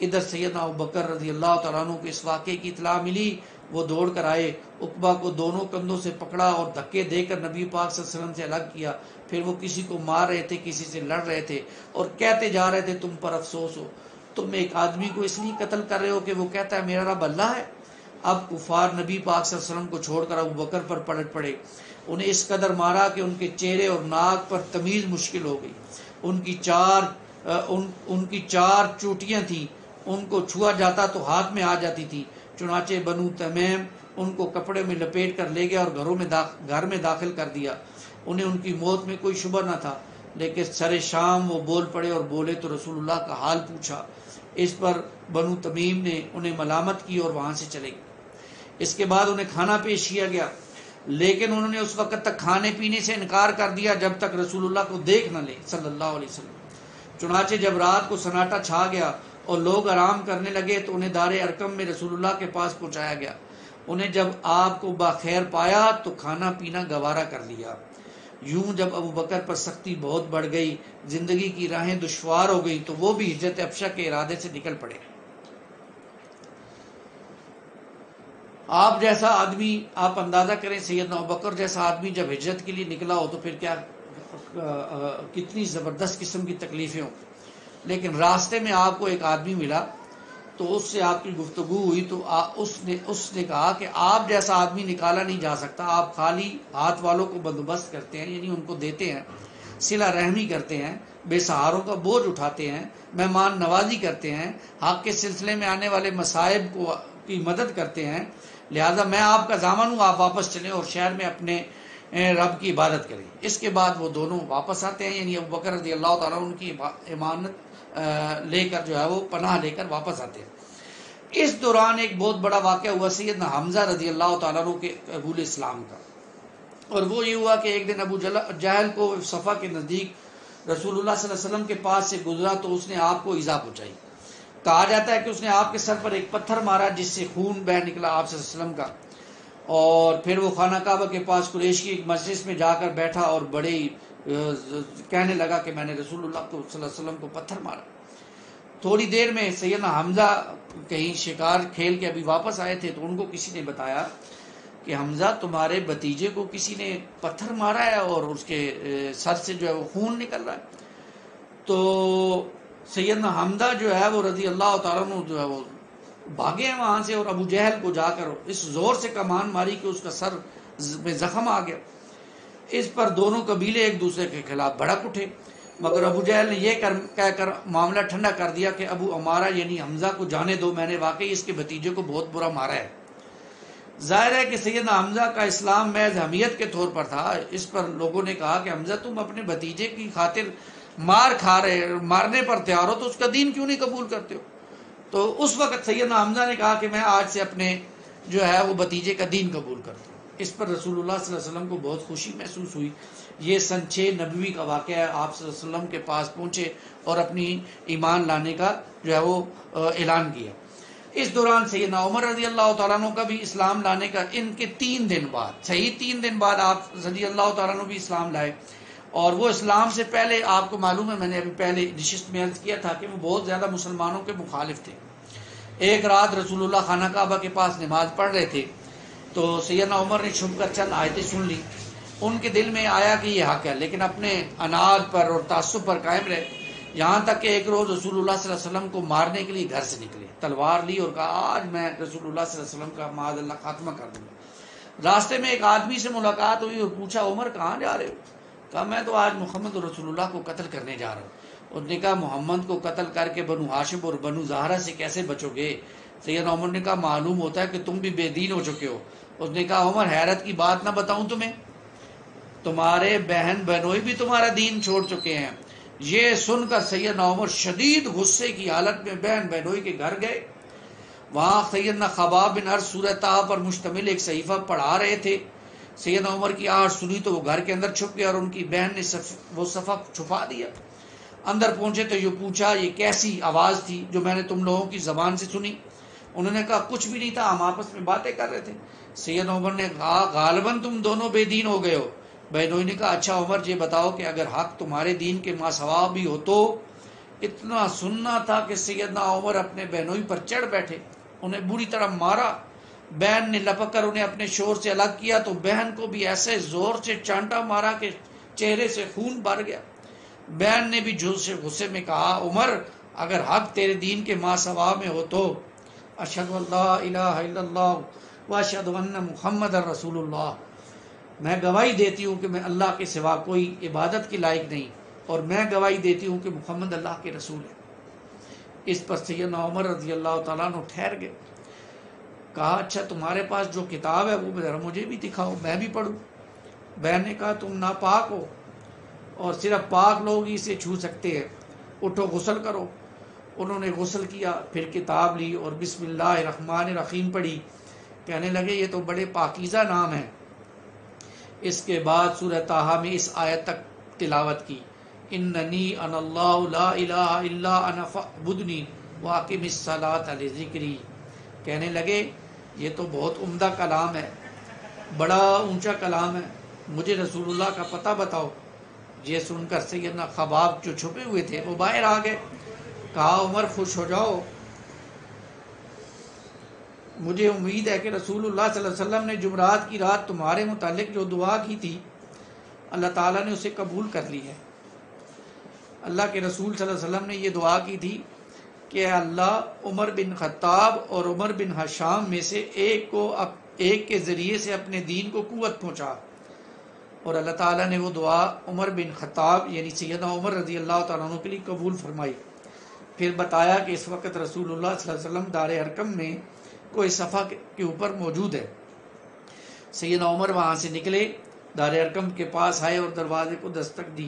ادھر سیدنا ابوبکر رضی اللہ تعالیٰ عنہ کو اس واقعے کی اطلاع ملی، وہ دوڑ کر آئے، عقبہ کو دونوں کندھوں سے پکڑا اور دھکے دے کر نبی پاک صلی اللہ علیہ وسلم سے الگ کیا۔ پھر وہ کسی کو مار رہے تھے، کسی سے لڑ رہے تھے اور کہتے جا رہے تھے تم پر افسوس ہو، تم ایک آدمی کو اس لیے قتل کر رہے ہو کہ وہ کہتا ہے میرا رب اللہ ہے۔ اب کفار نبی پاک صلی اللہ علیہ وسلم کو چھوڑ کر ابوبکر پر پلٹ پڑے، انہیں اس قدر مارا کہ ان کے چہرے اور ناک پر تمیز مشکل ہو گئی۔ ان کی چار چوٹیاں تھیں، ان کو چھوا جاتا تو ہاتھ میں آ جاتی تھی۔ چنانچہ بنو تمیم ان کو کپڑے میں لپیٹ کر لے گیا اور گھر میں داخل کر دیا۔ انہیں ان کی موت میں کوئی شبہ نہ تھا، لیکن سر شام وہ بول پڑے اور بولے تو رسول اللہ کا حال پوچھا۔ اس پر بنو تمیم نے انہیں ملامت کی اور وہاں سے چلے گئے۔ اس کے بعد انہیں کھانا پیش کیا گیا، لیکن انہوں نے اس وقت تک کھانے پینے سے انکار کر دیا جب تک رسول اللہ کو دیکھ نہ لے صلی اللہ علیہ وسلم۔ چنانچہ جب رات کو سناٹا چھا گیا اور لوگ آرام کرنے لگے تو انہیں دار ارقم میں رسول اللہ کے پاس پہنچایا گیا۔ انہیں جب آپ کو باخیر پایا تو کھانا پینا گوارا کر لیا۔ یوں جب ابوبکر پر سختی بہت بڑھ گئی، زندگی کی راہیں دشوار ہو گئی، تو وہ بھی ہجرت حبشہ کے ارادے سے نکل پڑے۔ آپ جیسا آدمی، آپ اندازہ کریں سیدنا ابوبکر جیسا آدمی جب ہجرت کے لیے نکلا ہو تو پھر کیا کتنی زبردست قسم کی تکلیفیں ہوں۔ لیکن راستے میں آپ کو ایک آدمی ملا تو اس سے آپ کی گفتگو ہوئی تو اس نے کہا کہ آپ جیسا آدمی نکالا نہیں جا سکتا، آپ خالی ہاتھ والوں کو بندوبست کرتے ہیں، یعنی ان کو دیتے ہیں، صلہ رحمی کرتے ہیں، بے سہاروں کا بوجھ اٹھاتے ہیں، مہمان نوازی کرتے ہیں، حق کے سلسلے میں آنے والے مصائب کی مدد کرتے ہیں، لہذا میں آپ کا ضامن ہوں، آپ واپس چلیں اور شہر میں اپنے رب کی عبادت کریں۔ اس کے بعد وہ دونوں واپس آتے ہیں، یعنی ابوبکر رضی اللہ تعالیٰ ان کی امانت لے کر جو ہے وہ پناہ لے کر واپس آتے ہیں۔ اس دوران ایک بہت بڑا واقعہ ہوا سیدنا حمزہ رضی اللہ تعالیٰ عنہ کے قبول اسلام کا، اور وہ یہ ہوا کہ ایک دن ابو جہل کو صفا کے نزدیک رسول اللہ صلی اللہ علیہ وسلم کے پاس سے گزرا تو اس نے آپ کو ایذا پہنچائی۔ کہا جاتا ہے کہ اس نے آپ کے سر پر ایک پتھر مارا جس سے خون بہہ نکلا آپ صلی اللہ علیہ وسلم کا، اور پھر وہ خانہ کعبہ کے پاس قریش کی ایک مجلس میں جا کر بیٹھا اور بڑے کہنے لگا کہ میں نے رسول اللہ کو صلی اللہ علیہ وسلم کو پتھر مارا۔ تھوڑی دیر میں سیدنا حمزہ کہیں شکار کھیل کے ابھی واپس آئے تھے تو ان کو کسی نے بتایا کہ حمزہ تمہارے بھتیجے کو کسی نے پتھر مارا ہے اور اس کے سر سے جو ہے وہ خون نکل رہا ہے۔ تو سیدنا حمزہ جو ہے وہ رضی اللہ تعالیٰ عنہ جو ہے وہ بھاگے ہیں وہاں سے، اور ابو جہل کو جا کر اس زور سے کمان ماری کہ اس کا سر میں زخم آ گیا۔ اس پر دونوں قبیلے ایک دوسرے کے خلاف بھڑک اٹھے، مگر ابو جہل نے یہ کہہ کر معاملہ ٹھنڈا کر دیا کہ ابو عمارہ یعنی حمزہ کو جانے دو، میں نے واقعی اس کے بھتیجے کو بہت برا مارا ہے۔ ظاہر ہے کہ سیدنا حمزہ کا اسلام محض حمیت کے طور پر تھا۔ اس پر لوگوں نے کہا کہ حمزہ تم اپنے بھتیجے کی خاطر مارنے پر تیار ہو تو اس کا دین کیوں نہیں قبول کرتے ہو؟ تو اس وقت سیدنا حمزہ نے کہا کہ میں آج سے اپنے جو ہے وہ بھتیجے کا دین قبول کرتا ہوں۔ اس پر رسول اللہ صلی اللہ علیہ وسلم کو بہت خوشی محسوس ہوئی۔ یہ سن 6 نبوی کا واقعہ ہے، آپ صلی اللہ علیہ وسلم کے پاس پہنچے اور اپنی ایمان لانے کا جو ہے وہ اعلان کیا۔ اس دوران سیدنا عمر رضی اللہ تعالیٰ عنہ کا بھی اسلام لانے کا ان کے 3 دن بعد، صحیح 3 دن بعد آپ رضی اللہ تعالیٰ عنہ بھی اسلام لائے، اور وہ اسلام سے پہلے آپ کو معلوم ہے، میں نے ابھی پہلے نشست میں عرض کیا تھا کہ وہ بہت زیادہ مسلمانوں کے مخالف تھے۔ ایک رات رسول اللہ خانہ کعبہ کے پاس نماز پڑھ رہے تھے تو سیدنا عمر نے چھپ کر چند آیتیں سن لی۔ ان کے دل میں آیا کہ یہ حق ہے، لیکن اپنے اناد پر اور تعصب پر قائم رہے، یہاں تک کہ ایک روز رسول اللہ صلی اللہ علیہ وسلم کو مارنے کے لیے گھر سے نکلے، تلوار لی اور کہا آج میں رسول اللہ صلی اللہ علیہ وسلم کا معاذ اللہ خاتمہ کر دوں گا۔ راستے میں ایک آدمی سے ملاقات ہوئی اور پوچھا عمر کہاں جا رہے ہو؟ کہا میں تو آج محمد رسول اللہ کو قتل کرنے جا رہا ہوں۔ اس نے کہا محمد کو قتل کر کے بنو ہاشم اور بنو زہرہ سے کیسے بچو گے؟ سیدنا عمر نے کہا معلوم ہوتا ہے کہ تم بھی بے دین ہو چکے ہو۔ اس نے کہا عمر حیرت کی بات نہ بتاؤں تمہیں، تمہارے بہن بہنوئی بھی تمہارا دین چھوڑ چکے ہیں، یہ سن کر سیدنا عمر شدید غصے کی حالت میں بہن بہنوئی کے گھر گئے. وہاں سیدنا خباب بن عرص سورہ طٰ پر مشتمل ایک صحیفہ پڑھا رہے تھے. سیدنا عمر کی آواز سنی تو وہ گھر کے اندر چھپ گیا اور ان کی بہن نے وہ صفحہ چھپا دیا. اندر پہنچے تو یہ پوچھا یہ کیسی آواز تھی جو میں نے تم لوگوں کی زبان سے سنی؟ انہوں نے کہا کچھ بھی نہیں تھا، ہم آپس میں باتیں کر رہے تھے. سیدنا عمر نے کہا غالباً تم دونوں بے دین ہو گئے ہو. بہنوئی نے کہا اچھا عمر یہ بتاؤ کہ اگر حق تمہارے دین کے ماسوا بھی ہو تو؟ اتنا سننا تھا کہ سیدنا عمر اپنے بہنوئی پر چڑھ بیٹھے، انہیں بری طرح مارا. بہن نے لپک کر انہیں اپنے شور سے الگ کیا تو بہن کو بھی ایسے زور سے چانٹا مارا کہ چہرے سے خون بھر گیا. بہن نے بھی غصے میں کہا عمر اگر حق تیرے دین کے ماسوا میں ہو تو اشہد ان لا الہ الا اللہ واشہد ان محمد رسول اللہ، میں گواہی دیتی ہوں کہ میں اللہ کے سوا کوئی عبادت کے لائق نہیں اور میں گواہی دیتی ہوں کہ محمد اللہ کے رسول ہے. اس پر سیدنا عمر رضی اللہ تعالیٰ عنہ ٹھہر گئے. کہا اچھا تمہارے پاس جو کتاب ہے وہ ذرا مجھے بھی دکھاؤ، میں بھی پڑھوں. بہن نے کہا تم ناپاک ہو اور صرف پاک لوگ ہی اسے چھو سکتے ہیں، اٹھو غسل کرو. انہوں نے غسل کیا، پھر کتاب لی اور بسم اللہ الرحمن الرحیم پڑھی. کہنے لگے یہ تو بڑے پاکیزہ نام ہیں. اس کے بعد سورہ طٰ میں اس آیت تک تلاوت کی اننی انا اللہ لا الہ الا انا فاعبدنی واقم الصلاۃ لذکری. کہنے لگے یہ تو بہت عمدہ کلام ہے، بڑا اونچا کلام ہے، مجھے رسول اللہ کا پتہ بتاؤ. یہ سن کر سیدنا خباب جو چھپے ہوئے تھے وہ باہر آ گئے. کہا عمر خوش ہو جاؤ، مجھے امید ہے کہ رسول اللہ صلی اللہ علیہ وسلم نے جمعرات کی رات تمہارے متعلق جو دعا کی تھی اللہ تعالیٰ نے اسے قبول کر لی ہے. اللہ کے رسول صلی اللہ علیہ وسلم نے یہ دعا کی تھی کہ اللہ عمر بن خطاب اور عمر بن ہشام میں سے ایک کے ذریعے سے اپنے دین کو قوت پہنچا. اور اللہ تعالیٰ نے وہ دعا عمر بن خطاب یعنی سیدنا عمر رضی اللہ تعالیٰ عنہ کے لیے قبول فرمائی. پھر بتایا کہ اس وقت رسول اللہ صلی اللہ علیہ وسلم دار ارقم میں کوئی صفحہ کے اوپر موجود ہے. سیدنا عمر وہاں سے نکلے، دار ارقم کے پاس آئے اور دروازے کو دستک دی.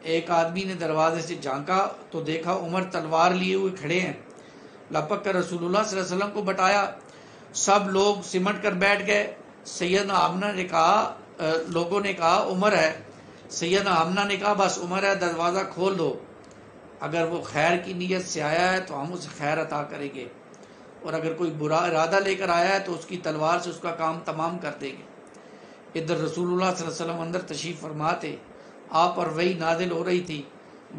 ایک آدمی نے دروازے سے جھانکا تو دیکھا عمر تلوار لیے ہوئے کھڑے ہیں. لپک کر رسول اللہ صلی اللہ علیہ وسلم کو بتایا. سب لوگ سمٹ کر بیٹھ گئے. سیدنا آمنہ نے کہا لوگوں نے کہا عمر ہے. سیدنا آمنہ نے کہا بس عمر ہے، دروازہ کھول دو. اگر وہ خیر کی نیت سے آیا ہے تو ہم اسے خیر عطا کریں گے، اور اگر کوئی برا ارادہ لے کر آیا ہے تو اس کی تلوار سے اس کا کام تمام کر دیں گے. ادھر رسول اللہ صلی اللہ علیہ وسلم اندر تشریف فرما تھے. آپ پر وحی نازل ہو رہی تھی.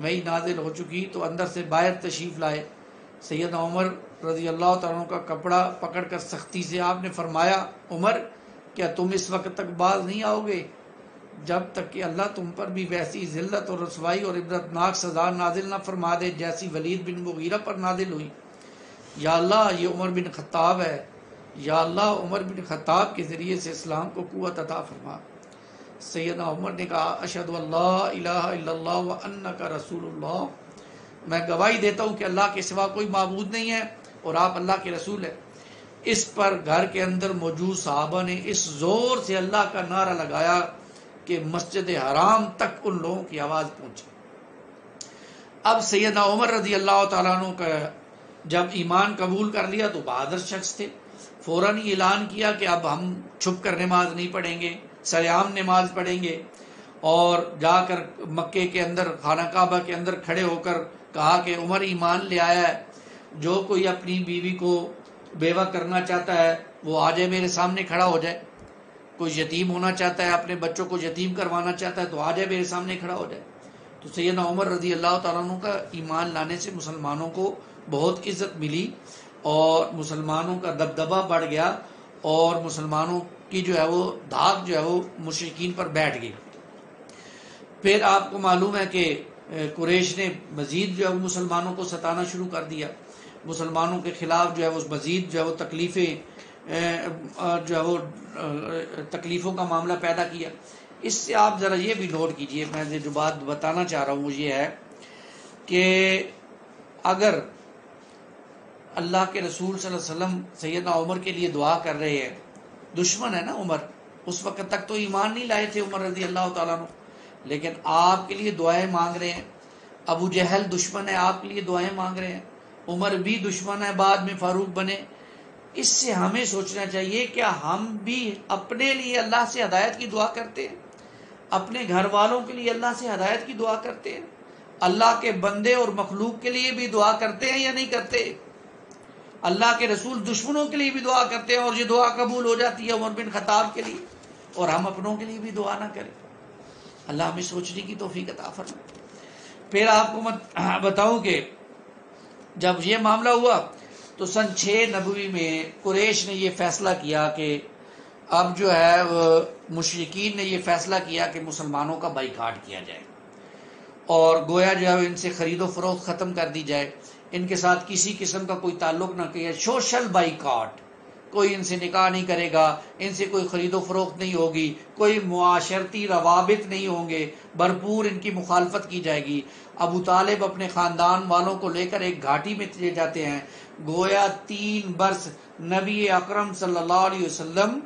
وحی نازل ہو چکی تو اندر سے باہر تشریف لائے. سیدنا عمر رضی اللہ تعالیٰ کا کپڑا پکڑ کر سختی سے آپ نے فرمایا عمر کیا تم اس وقت تک باز نہیں آؤ گے جب تک کہ اللہ تم پر بھی ویسی ذلت اور رسوائی اور عبرتناک سزا نازل نہ فرما دے جیسی ولید بن مغیرہ پر نازل ہوئی. یا اللہ یہ عمر بن خطاب ہے، یا اللہ عمر بن خطاب کے ذریعے سے اسلام کو قوت عطا فرما. سیدنا عمر نے کہا اشہد ان لا الہ الا اللہ وانک رسول اللہ، میں گواہی دیتا ہوں کہ اللہ کے سوا کوئی معبود نہیں ہے اور آپ اللہ کے رسول ہیں. اس پر گھر کے اندر موجود صحابہ نے اس زور سے اللہ کا نعرہ لگایا کہ مسجد حرام تک ان لوگوں کی آواز پہنچی. اب سیدنا عمر رضی اللہ تعالیٰ عنہ کا جب ایمان قبول کر لیا تو بہادر شخص تھے. فوراً ہی اعلان کیا کہ اب ہم چھپ کر نماز نہیں پڑھیں گے، سریعام نماز پڑھیں گے. اور جا کر مکے کے اندر خانہ کعبہ کے اندر کھڑے ہو کر کہا کہ عمر ایمان لے آیا ہے، جو کوئی اپنی بیوی کو بیوہ کرنا چاہتا ہے وہ آ جائے میرے سامنے کھڑا ہو جائے. کوئی یتیم ہونا چاہتا ہے، اپنے بچوں کو یتیم کروانا چاہتا ہے تو آ جائے میرے سامنے کھڑا ہو جائے. تو سیدنا عمر رضی اللہ تعالیٰ عنہ کا ایمان لانے سے مسلمانوں کو بہت عزت ملی اور مسلمانوں کا دبدبہ بڑھ گیا اور مسلمانوں کی جو ہے وہ دھاک جو ہے وہ مشرکین پر بیٹھ گئی. پھر آپ کو معلوم ہے کہ قریش نے مزید جو ہے وہ مسلمانوں کو ستانا شروع کر دیا. مسلمانوں کے خلاف جو ہے وہ مزید جو ہے وہ تکلیفوں کا معاملہ پیدا کیا. اس سے آپ ذرا یہ بھی نوٹ کیجئے، میں جو بات بتانا چاہ رہا ہوں وہ یہ ہے کہ اگر اللہ کے رسول صلی اللہ علیہ وسلم سیدنا عمر کے لیے دعا کر رہے ہیں، دشمن ہے نا عمر، اس وقت تک تو ایمان نہیں لائے تھے عمر رضی اللہ تعالیٰ عنہ، لیکن آپ کے لیے دعائیں مانگ رہے ہیں. ابو جہل دشمن ہے، آپ کے لیے دعائیں مانگ رہے ہیں، عمر بھی دشمن ہے، بعد میں فاروق بنے. اس سے ہمیں سوچنا چاہیے کیا ہم بھی اپنے لیے اللہ سے ہدایت کی دعا کرتے ہیں، اپنے گھر والوں کے لیے اللہ سے ہدایت کی دعا کرتے ہیں، اللہ کے بندے اور مخلوق کے لیے بھی دعا کرتے ہیں یا نہیں کرتے؟ اللہ کے رسول دشمنوں کے لیے بھی دعا کرتے ہیں اور یہ دعا قبول ہو جاتی ہے عمر بن خطاب کے لیے، اور ہم اپنوں کے لیے بھی دعا نہ کریں. اللہ ہمیں سوچنے کی توفیق عطا فرمائے. پھر آپ کو بتاؤں کہ جب یہ معاملہ ہوا تو سن 6 نبوی میں قریش نے یہ فیصلہ کیا کہ اب جو ہے مشرکین نے یہ فیصلہ کیا کہ مسلمانوں کا بائیکاٹ کیا جائے اور گویا جو ہے ان سے خرید و فروخت ختم کر دی جائے، ان کے ساتھ کسی قسم کا کوئی تعلق نہ کیا، سوشل بائیکاٹ، کوئی ان سے نکاح نہیں کرے گا، ان سے کوئی خرید و فروخت نہیں ہوگی، کوئی معاشرتی روابط نہیں ہوں گے، بھرپور ان کی مخالفت کی جائے گی. ابو طالب اپنے خاندان والوں کو لے کر ایک گھاٹی میں چلے جاتے ہیں. گویا 3 برس نبی اکرم صلی اللہ علیہ وسلم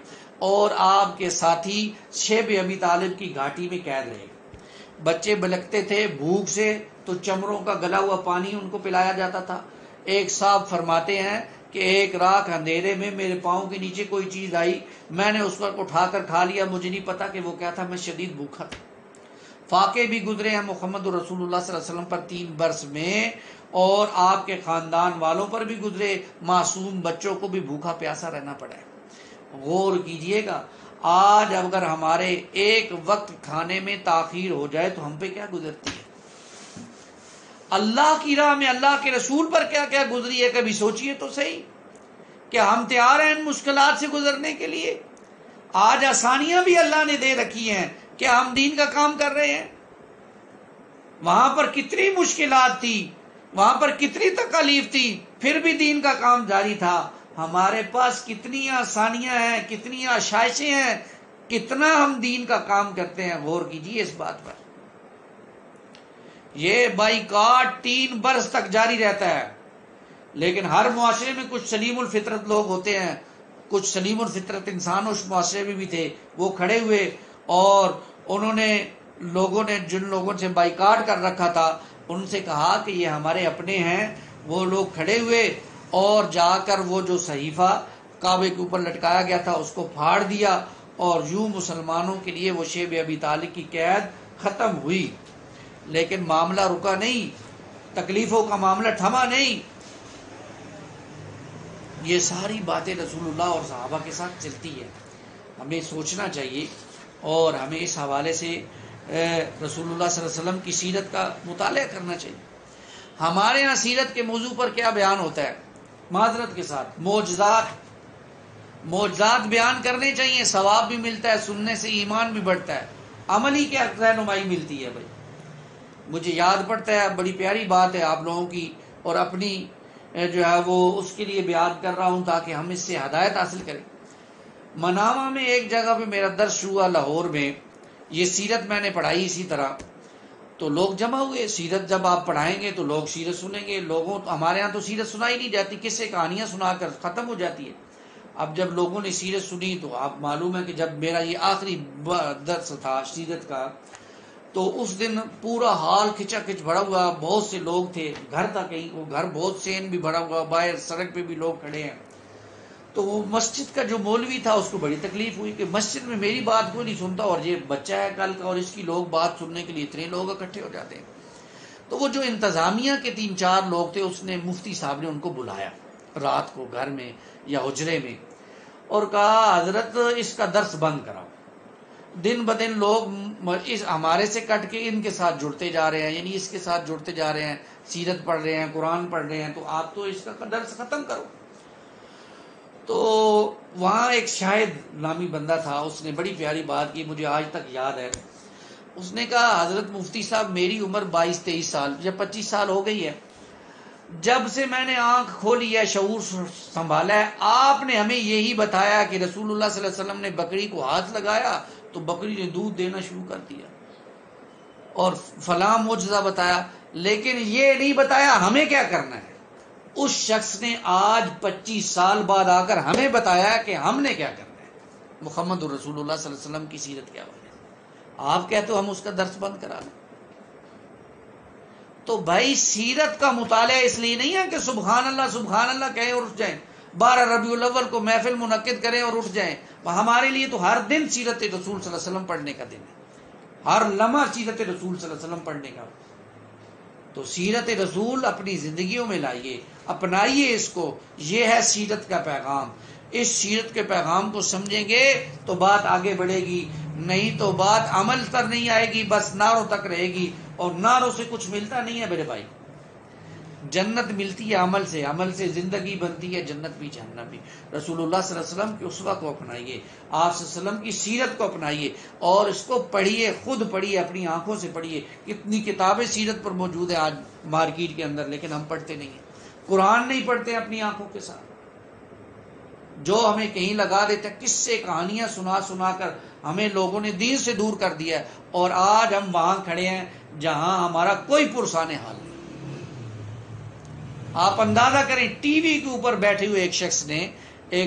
اور آپ کے ساتھی شیب ابی طالب کی گھاٹی میں قید رہے. بچے بلکتے تھے بھوک سے تو چمروں کا گلا ہوا پانی ان کو پلایا جاتا تھا. ایک صاحب فرماتے ہیں کہ ایک رات اندھیرے میں میرے پاؤں کے نیچے کوئی چیز آئی، میں نے اس پر اٹھا کر کھا لیا، مجھے نہیں پتا کہ وہ کیا تھا، میں شدید بھوکا تھا. فاقے بھی گزرے ہیں محمد رسول اللہ صلی اللہ علیہ وسلم پر 3 برس میں، اور آپ کے خاندان والوں پر بھی گزرے، معصوم بچوں کو بھی بھوکا پیاسا رہنا پڑا ہے. غور کیجئے گا، آج اگر ہمارے ایک وقت کھانے میں تاخیر ہو جائے تو ہم پہ کیا گزرتی ہے، اللہ کی راہ میں اللہ کے رسول پر کیا کیا گزری ہے. کبھی سوچئے تو صحیح کہ ہم تیار ہیں ان مشکلات سے گزرنے کے لیے. آج آسانیاں بھی اللہ نے دے رکھی ہیں کہ ہم دین کا کام کر رہے ہیں. وہاں پر کتنی مشکلات تھی، وہاں پر کتنی تکالیف تھی، پھر بھی دین کا کام جاری تھا. ہمارے پاس کتنی آسانیاں ہیں، کتنی آشائشیں ہیں، کتنا ہم دین کا کام کرتے ہیں. غور کیجیے اس بات پر. یہ بائیکاٹ 3 برس تک جاری رہتا ہے، لیکن ہر معاشرے میں کچھ سلیم الفطرت لوگ ہوتے ہیں، کچھ سلیم الفطرت انسان اس معاشرے میں بھی تھے. وہ کھڑے ہوئے اور انہوں نے جن لوگوں سے بائیکاٹ کر رکھا تھا ان سے کہا کہ یہ ہمارے اپنے ہیں. وہ لوگ کھڑے ہوئے اور جا کر وہ جو صحیفہ کعبے کے اوپر لٹکایا گیا تھا اس کو پھاڑ دیا، اور یوں مسلمانوں کے لیے وہ شیب ابی طالب کی قید ختم ہوئی. لیکن معاملہ رکا نہیں، تکلیفوں کا معاملہ تھما نہیں. یہ ساری باتیں رسول اللہ اور صحابہ کے ساتھ چلتی ہے. ہمیں سوچنا چاہیے اور ہمیں اس حوالے سے رسول اللہ صلی اللہ علیہ وسلم کی سیرت کا مطالعہ کرنا چاہیے. ہمارے یہاں سیرت کے موضوع پر کیا بیان ہوتا ہے؟ معذرت کے ساتھ معجزات بیان کرنے چاہیے، ثواب بھی ملتا ہے، سننے سے ایمان بھی بڑھتا ہے. عملی کیا رہنمائی ملتی ہے بھائی؟ مجھے یاد پڑتا ہے، بڑی پیاری بات ہے آپ لوگوں کی، اور اپنی جو ہے وہ اس کے لیے بیان کر رہا ہوں تاکہ ہم اس سے ہدایت حاصل کریں. منامہ میں ایک جگہ پہ میرا درس ہوا، لاہور میں. یہ سیرت میں نے پڑھائی اسی طرح، تو لوگ جمع ہوئے. سیرت جب آپ پڑھائیں گے تو لوگ سیرت سنیں گے. ہمارے ہاں تو سیرت سنائی نہیں جاتی، قصے کہانیاں سنا کر ختم ہو جاتی ہے. اب جب لوگوں نے سیرت سنی تو آپ معلوم ہے کہ جب میرا یہ آخری درس تھا سیرت کا تو اس دن پورا حال کھچا کھچ بھرا ہوا، بہت سے لوگ تھے. گھر تھا کہیں، وہ گھر بہت سین بھی بھرا ہوا، باہر سڑک پہ بھی لوگ کھڑے ہیں. تو وہ مسجد کا جو مولوی تھا اس کو بڑی تکلیف ہوئی کہ مسجد میں میری بات کوئی نہیں سنتا، اور یہ بچہ ہے کل کا اور اس کی لوگ بات سننے کے لیے اتنے لوگ اکٹھے ہو جاتے ہیں. تو وہ جو انتظامیہ کے 3-4 لوگ تھے، اس نے مفتی صاحب نے ان کو بلایا رات کو گھر میں یا حجرے میں، اور کہا حضرت اس کا درس بند کراؤ. دن بدن لوگ ہمارے سے کٹ کے ان کے ساتھ جڑتے جا رہے ہیں، یعنی اس کے ساتھ جڑتے جا رہے ہیں، سیرت پڑھ رہے ہیں، قرآن پڑھ رہے ہیں، تو آپ تو اس کا درس ختم کرو. تو وہاں ایک شاہد نامی بندہ تھا، اس نے بڑی پیاری بات کی، مجھے آج تک یاد ہے. اس نے کہا حضرت مفتی صاحب میری عمر 22-23 سال یا 25 سال ہو گئی ہے، جب سے میں نے آنکھ کھولی ہے، شعور سنبھالا ہے، آپ نے ہمیں یہی بتایا کہ رسول اللہ صلی اللہ علیہ وسلم نے بکری کو ہاتھ لگایا تو بکری نے دودھ دینا شروع کر دیا، اور فلاں معجزہ بتایا، لیکن یہ نہیں بتایا ہمیں کیا کرنا ہے. اس شخص نے آج 25 سال بعد آ کر ہمیں بتایا کہ ہم نے کیا کرنا ہے. محمد رسول اللہ صلی اللہ علیہ وسلم کی سیرت کیا ہے. آپ کہتے ہو ہم اس کا درس بند کرا لیں. تو بھائی سیرت کا مطالعہ اس لیے نہیں ہے کہ سبحان اللہ کہیں اور اٹھ جائیں، 12 ربیع الاول کو محفل منعقد کریں اور اٹھ جائیں. ہمارے لیے تو ہر دن سیرت رسول صلی اللہ علیہ وسلم پڑھنے کا دن ہے، ہر لمحہ سیرت رسول صلی اللہ علیہ وسلم پڑھنے کا. تو سیرت رسول اپنی زندگیوں میں لائیے، اپنائیے اس کو. یہ ہے سیرت کا پیغام. اس سیرت کے پیغام کو سمجھیں گے تو بات آگے بڑھے گی، نہیں تو بات عمل پر نہیں آئے گی، بس نعروں تک رہے گی، اور نعروں سے کچھ ملتا نہیں ہے میرے بھائی. جنت ملتی ہے عمل سے، عمل سے زندگی بنتی ہے، جنت بھی جہنم بھی. رسول اللہ صلی اللہ علیہ وسلم کے اسوہ کو اپنائیے، آپ صلی اللہ علیہ وسلم کی سیرت کو اپنائیے، اور اس کو پڑھیے، خود پڑھیے، اپنی آنکھوں سے پڑھیے. کتنی کتابیں سیرت پر موجود ہیں آج مارکیٹ کے اندر، لیکن ہم پڑھتے نہیں ہیں. قرآن نہیں پڑھتے اپنی آنکھوں کے ساتھ، جو ہمیں کہیں لگا دیتے ہیں، قصے کہانیاں سنا سنا کر ہمیں لوگوں نے دین سے دور کر دیا ہے، اور آج ہم وہاں کھڑے ہیں جہاں ہمارا کوئی پرسان حال نہیں. آپ اندازہ کریں، ٹی وی کے اوپر بیٹھے ہوئے ایک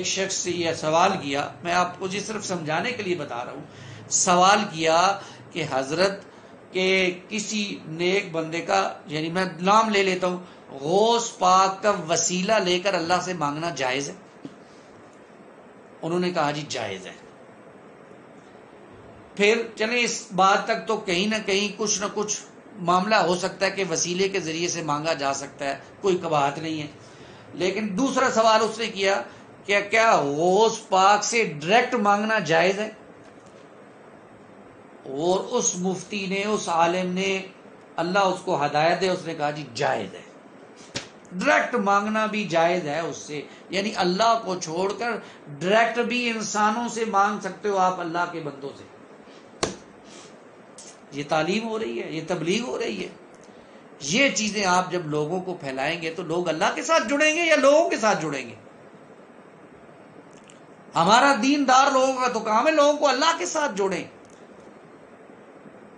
شخص سے یہ سوال کیا، میں آپ کو صرف سمجھانے کے لیے بتا رہا ہوں. سوال کیا کہ حضرت کے کسی نیک بندے کا، یعنی میں نام لے لیتا ہوں، غوث پاک کا وسیلہ لے کر اللہ سے مانگنا جائز ہے؟ انہوں نے کہا جی جائز ہے. پھر چلیں اس بات تک تو کہیں نہ کہیں کچھ نہ کچھ معاملہ ہو سکتا ہے کہ وسیلے کے ذریعے سے مانگا جا سکتا ہے، کوئی قباحت نہیں ہے. لیکن دوسرا سوال اس نے کیا کہ کیا غوث پاک سے ڈائریکٹ مانگنا جائز ہے؟ اور اس مفتی نے، اس عالم نے، اللہ اس کو ہدایت دے، اس نے کہا جی جائز ہے، ڈائریکٹ مانگنا بھی جائز ہے اس سے. یعنی اللہ کو چھوڑ کر ڈائریکٹ بھی انسانوں سے مانگ سکتے ہو آپ، اللہ کے بندوں سے. یہ تعلیم ہو رہی ہے، یہ تبلیغ ہو رہی ہے. یہ چیزیں آپ جب لوگوں کو پھیلائیں گے تو لوگ اللہ کے ساتھ جڑیں گے یا لوگوں کے ساتھ جڑیں گے؟ ہمارا دیندار لوگوں کا تو کام ہے لوگوں کو اللہ کے ساتھ جوڑیں.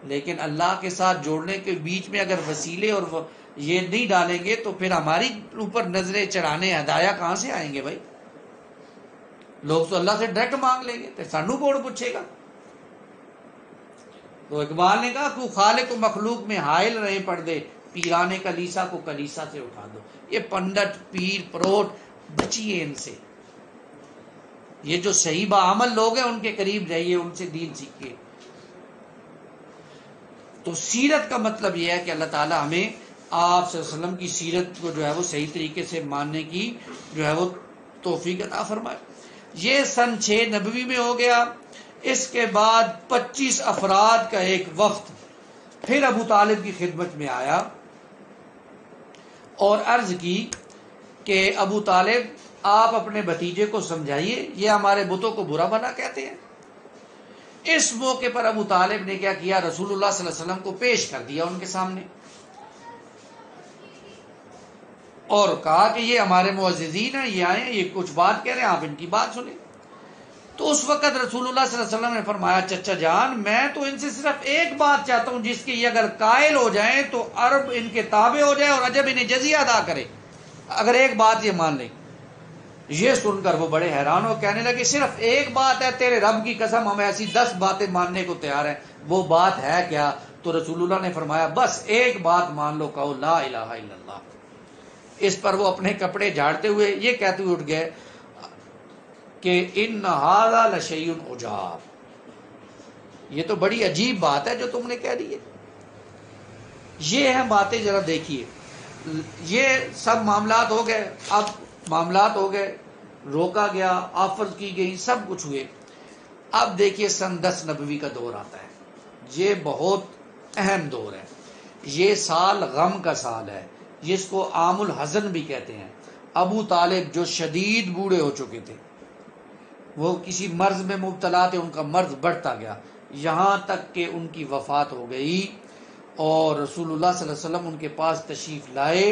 لیکن اللہ کے ساتھ جوڑنے کے بیچ میں اگر وسیلے اور یہ نہیں ڈالیں گے تو پھر ہماری اوپر نظریں چڑھانے ہدایہ کہاں سے آئیں گے بھائی؟ لوگ تو اللہ سے ڈائریکٹ مانگ لیں گے، تو سانو کون پوچھے گا؟ تو اقبال نے کہا کہ خالق و مخلوق میں حائل رہے پردے، پیرانے کلیسا کو کلیسا سے اٹھا دو. یہ پنڈت پیر پروٹ بچیے ان سے. یہ جو صحیح بعمل لوگ ہیں ان کے قریب جائیے، ان سے دین سیکھیے. تو سیرت کا مطلب یہ ہے کہ اللہ تعالیٰ ہمیں آپ صلی اللہ علیہ وسلم کی سیرت کو جو ہے وہ صحیح طریقے سے ماننے کی جو ہے وہ توفیق عطا فرمائے. یہ سن 6 نبوی میں ہو گیا. اس کے بعد 25 افراد کا ایک وفد پھر ابو طالب کی خدمت میں آیا اور عرض کی کہ ابو طالب آپ اپنے بھتیجے کو سمجھائیے، یہ ہمارے بتوں کو برا بھلا کہتے ہیں. اس موقع پر ابو طالب نے کیا کیا؟ رسول اللہ صلی اللہ علیہ وسلم کو پیش کر دیا ان کے سامنے اور کہا کہ یہ ہمارے معززین ہیں، یہ آئے، یہ کچھ بات کہہ رہے ہیں، آپ ان کی بات سنیں. تو اس وقت رسول اللہ صلی اللہ علیہ وسلم نے فرمایا، چچا جان میں تو ان سے صرف ایک بات چاہتا ہوں جس کی یہ اگر قائل ہو جائیں تو عرب ان کے تابع ہو جائے اور عجب انہیں جزیہ ادا کرے، اگر ایک بات یہ مان لیں. یہ سن کر وہ بڑے حیران ہو، کہنے لگے صرف ایک بات ہے؟ تیرے رب کی قسم ہم ایسی 10 باتیں ماننے کو تیار ہیں. وہ بات ہے کیا؟ تو رسول اللہ نے فرمایا بس ایک بات مان لو، کہو لا الہ الا اللہ. اس پر وہ اپنے کپڑے جھاڑتے ہوئے یہ کہتے ہوئے اٹھ گئے کہ ان ھذا لشیء عجاب، یہ تو بڑی عجیب بات ہے جو تم نے کہہ دی ہے. یہ ہیں باتیں، ذرا دیکھیے. یہ سب معاملات ہو گئے، اب معاملات ہو گئے، روکا گیا، آفر کی گئی، سب کچھ ہوئے. اب دیکھیے سن 10 نبوی کا دور آتا ہے. یہ بہت اہم دور ہے. یہ سال غم کا سال ہے، جس کو عام الحزن بھی کہتے ہیں. ابو طالب جو شدید بوڑھے ہو چکے تھے، وہ کسی مرض میں مبتلا تھے، ان کا مرض بڑھتا گیا یہاں تک کہ ان کی وفات ہو گئی. اور رسول اللہ صلی اللہ علیہ وسلم ان کے پاس تشریف لائے.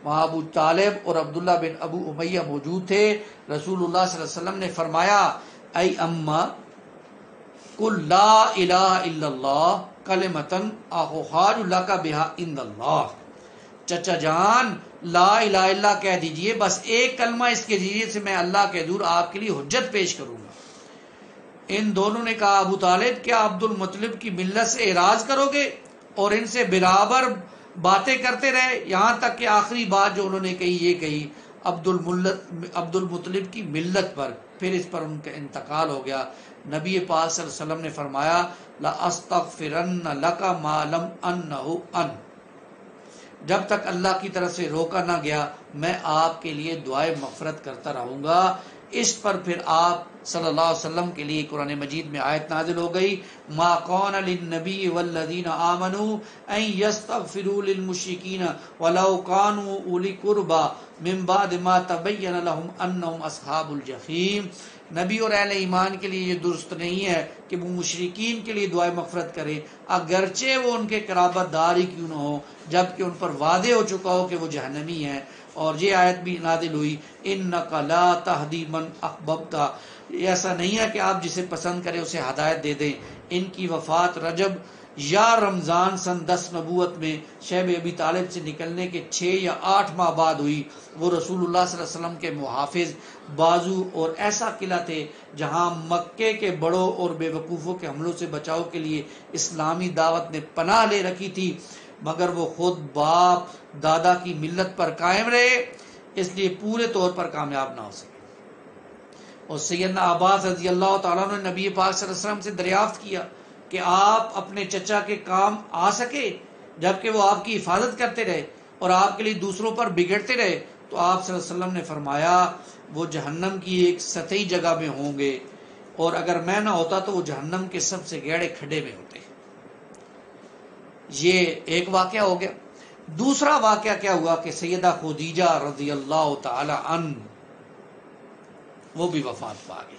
وہاں ابو طالب اور عبداللہ بن ابو امیہ موجود تھے. رسول اللہ صلی اللہ علیہ وسلم نے فرمایا، اے اما قل لا الہ الا اللہ کلمۃ احاج لک بہا عند اللہ. چچا جان لا الہ الا اللہ کہہ دیجئے، بس ایک کلمہ اس کے ذریعے سے میں اللہ کے حضور آپ کے لیے حجت پیش کروں گا. ان دونوں نے کہا، ابو طالب کیا عبد المطلب کی ملت سے اعراض کرو گے اور ان سے برابر باتیں کرتے رہے یہاں تک کہ آخری بات جو انہوں نے کہی یہ کہی عبد المطلب کی ملت پر، پھر اس پر ان کا انتقال ہو گیا۔ نبی پاک صلی اللہ علیہ وسلم نے فرمایا لَأَسْتَغْفِرَنَّ لَكَ مَا لَمْ أَنَّهُ أَنْ، جب تک اللہ کی طرف سے روکا نہ گیا میں آپ کے لیے دعائے مغفرت کرتا رہوں گا۔ اس پر پھر آپ صلی اللہ علیہ وسلم کے لیے قرآن مجید میں آیت نازل ہو گئی ما کان للنبی والذین آمنوا ان یستغفروا للمشرکین ولو کانوا اولی قربى من بعد ما تبین لهم انهم اصحاب الجحیم، نبی اور اہل ایمان کے لیے یہ درست نہیں ہے کہ وہ مشرکین کے لیے دعائے مغفرت کرے اگرچہ وہ ان کے قرابت دار ہی کیوں نہ ہو، جبکہ ان پر واضح ہو چکا ہو کہ وہ جہنمی ہیں۔ اور یہ آیت بھی نازل ہوئی انک لا تہدی من احببت، ایسا نہیں ہے کہ آپ جسے پسند کریں اسے ہدایت دے دیں۔ ان کی وفات رجب یا رمضان سن 10 نبوت میں شیب ابی طالب سے نکلنے کے 6 یا 8 ماہ بعد ہوئی۔ وہ رسول اللہ صلی اللہ علیہ وسلم کے محافظ، بازو اور ایسا قلعہ تھے جہاں مکے کے بڑوں اور بے وقوفوں کے حملوں سے بچاؤ کے لیے اسلامی دعوت نے پناہ لے رکھی تھی، مگر وہ خود باپ دادا کی ملت پر قائم رہے، اس لیے پورے طور پر کامیاب نہ ہو سکے۔ اور سیدنا عباس رضی اللہ تعالیٰ نے نبی پاک صلی اللہ علیہ وسلم سے دریافت کیا کہ آپ اپنے چچا کے کام آ سکے جبکہ وہ آپ کی حفاظت کرتے رہے اور آپ کے لیے دوسروں پر بگڑتے رہے، تو آپ صلی اللہ علیہ وسلم نے فرمایا وہ جہنم کی ایک سطحی جگہ میں ہوں گے، اور اگر میں نہ ہوتا تو وہ جہنم کے سب سے گہرے کھڈے میں ہوتے۔ یہ ایک واقعہ ہو گیا۔ دوسرا واقعہ کیا ہوا کہ سیدہ خدیجہ رضی اللہ تعالی عنہ وہ بھی وفات پا گئی۔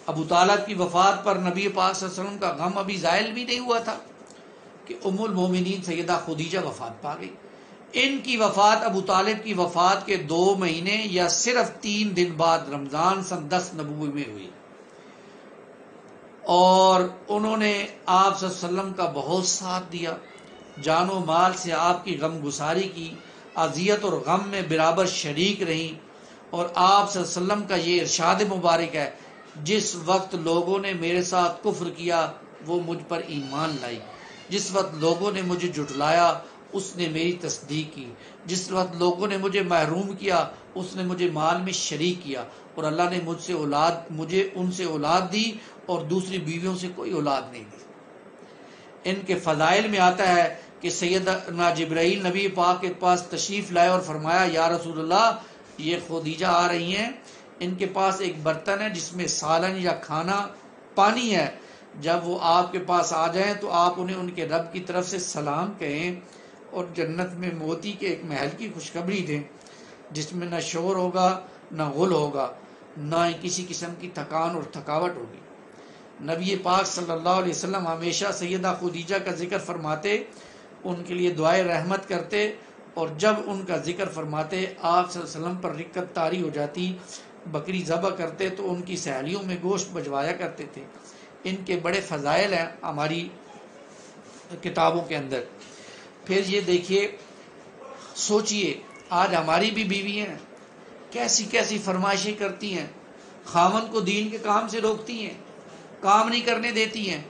ابو طالب کی وفات پر نبی پاک صلی اللہ علیہ وسلم کا غم ابھی زائل بھی نہیں ہوا تھا کہ ام المومنین سیدہ خدیجہ وفات پا گئی۔ ان کی وفات ابو طالب کی وفات کے 2 مہینے یا صرف 3 دن بعد رمضان سن 10 نبوی میں ہوئی، اور انہوں نے آپ صلی اللہ علیہ وسلم کا بہت ساتھ دیا، جان و مال سے آپ کی غم گساری کی، اذیت اور غم میں برابر شریک رہیں۔ اور آپ صلی اللہ علیہ وسلم کا یہ ارشاد مبارک ہے جس وقت لوگوں نے میرے ساتھ کفر کیا وہ مجھ پر ایمان لائی، جس وقت لوگوں نے مجھے جھٹلایا اس نے میری تصدیق کی، جس وقت لوگوں نے مجھے محروم کیا اس نے مجھے مال میں شریک کیا، اور اللہ نے مجھے ان سے اولاد دی اور دوسری بیویوں سے کوئی اولاد نہیں دی۔ ان کے فضائل میں آتا ہے کہ سیدنا جبرائیل نبی پاک کے پاس تشریف لائے اور فرمایا یا رسول اللہ یہ خدیجہ آ رہی ہیں، ان کے پاس ایک برتن ہے جس میں سالن یا کھانا پانی ہے، جب وہ آپ کے پاس آ جائیں تو آپ انہیں ان کے رب کی طرف سے سلام کہیں اور جنت میں موتی کے ایک محل کی خوشخبری دیں جس میں نہ شور ہوگا نہ غل ہوگا، نہ ہی کسی قسم کی تھکان اور تھکاوٹ ہوگی۔ نبی پاک صلی اللہ علیہ وسلم ہمیشہ سیدہ خدیجہ کا ذکر فرماتے، ان کے لیے دعائے رحمت کرتے، اور جب ان کا ذکر فرماتے آپ صلی اللہ علیہ وسلم پر رقت طاری ہو جاتی، بکری ذبح کرتے تو ان کی سہیلیوں میں گوشت بجوایا کرتے تھے۔ ان کے بڑے فضائل ہیں ہماری کتابوں کے اندر۔ پھر یہ دیکھیے، سوچئے آج ہماری بھی بیویاں ہیں، کیسی کیسی فرمائشیں کرتی ہیں، خاوند کو دین کے کام سے روکتی ہیں، کام نہیں کرنے دیتی ہیں،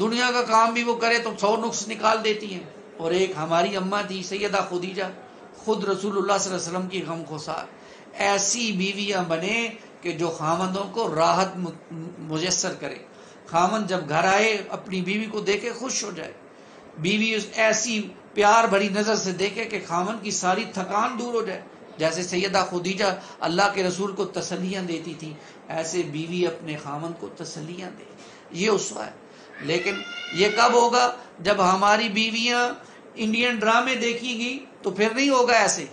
دنیا کا کام بھی وہ کرے تو 100 نقص نکال دیتی ہیں۔ اور ایک ہماری اماں تھی سیدہ خدیجہ، خود رسول اللہ صلی اللہ علیہ وسلم کی غم خوسار، ایسی بیویاں بنے کہ جو خاوندوں کو راحت میسر کرے، خاوند جب گھر آئے اپنی بیوی کو دیکھے خوش ہو جائے، بیوی ایسی پیار بھری نظر سے دیکھے کہ خاوند کی ساری تھکان دور ہو جائے۔ جیسے سیدہ خدیجہ اللہ کے رسول کو تسلیاں دیتی تھی، ایسے بیوی اپنے خاوند کو تسلیاں دے، یہ اسوہ ہے۔ لیکن یہ کب ہوگا؟ جب ہماری بیویاں انڈین ڈرامے دیکھیں گی تو پھر نہیں ہوگا ایسے،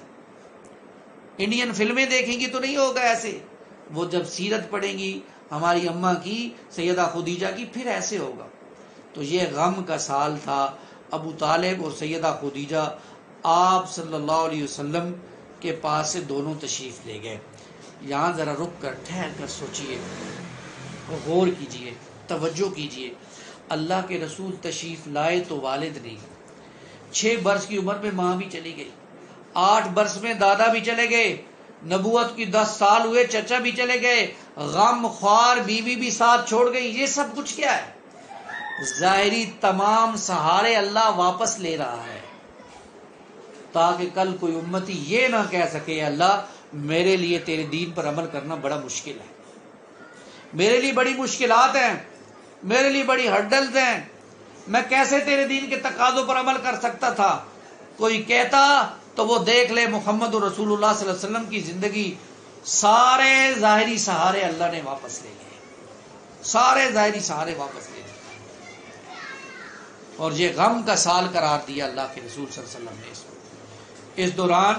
انڈین فلمیں دیکھیں گی تو نہیں ہوگا ایسے، وہ جب سیرت پڑھیں گی ہماری اماں کی سیدہ خدیجہ کی پھر ایسے ہوگا۔ تو یہ غم کا سال تھا۔ ابو طالب اور سیدہ خدیجہ آپ صلی اللہ علیہ وسلم کے پاس سے دونوں تشریف لے گئے۔ یہاں ذرا رک کر ٹھہر کر سوچئے، غور کیجئے، توجہ کیجئے۔ اللہ کے رسول تشریف لائے تو والد نہیں، 6 برس کی عمر میں ماں بھی چلی گئی، 8 برس میں دادا بھی چلے گئے، نبوت کی 10 سال ہوئے چچا بھی چلے گئے، غم خوار بیوی بھی ساتھ چھوڑ گئی۔ یہ سب کچھ کیا ہے؟ ظاہری تمام سہارے اللہ واپس لے رہا ہے، تاکہ کل کوئی امتی یہ نہ کہہ سکے اے اللہ میرے لیے تیرے دین پر عمل کرنا بڑا مشکل ہے، میرے لیے بڑی مشکلات ہیں، میرے لیے بڑی ہرڈلز ہیں، میں کیسے تیرے دین کے تقاضوں پر عمل کر سکتا تھا۔ کوئی کہتا تو وہ دیکھ لے محمد رسول اللہ صلی اللہ علیہ وسلم کی زندگی سارے ظاہری سہارے اللہ نے واپس لے لیے، سارے ظاہری سہارے واپس لے لیے، اور یہ غم کا سال قرار دیا اللہ کے رسول صلی اللہ علیہ وسلم نے۔ اس دوران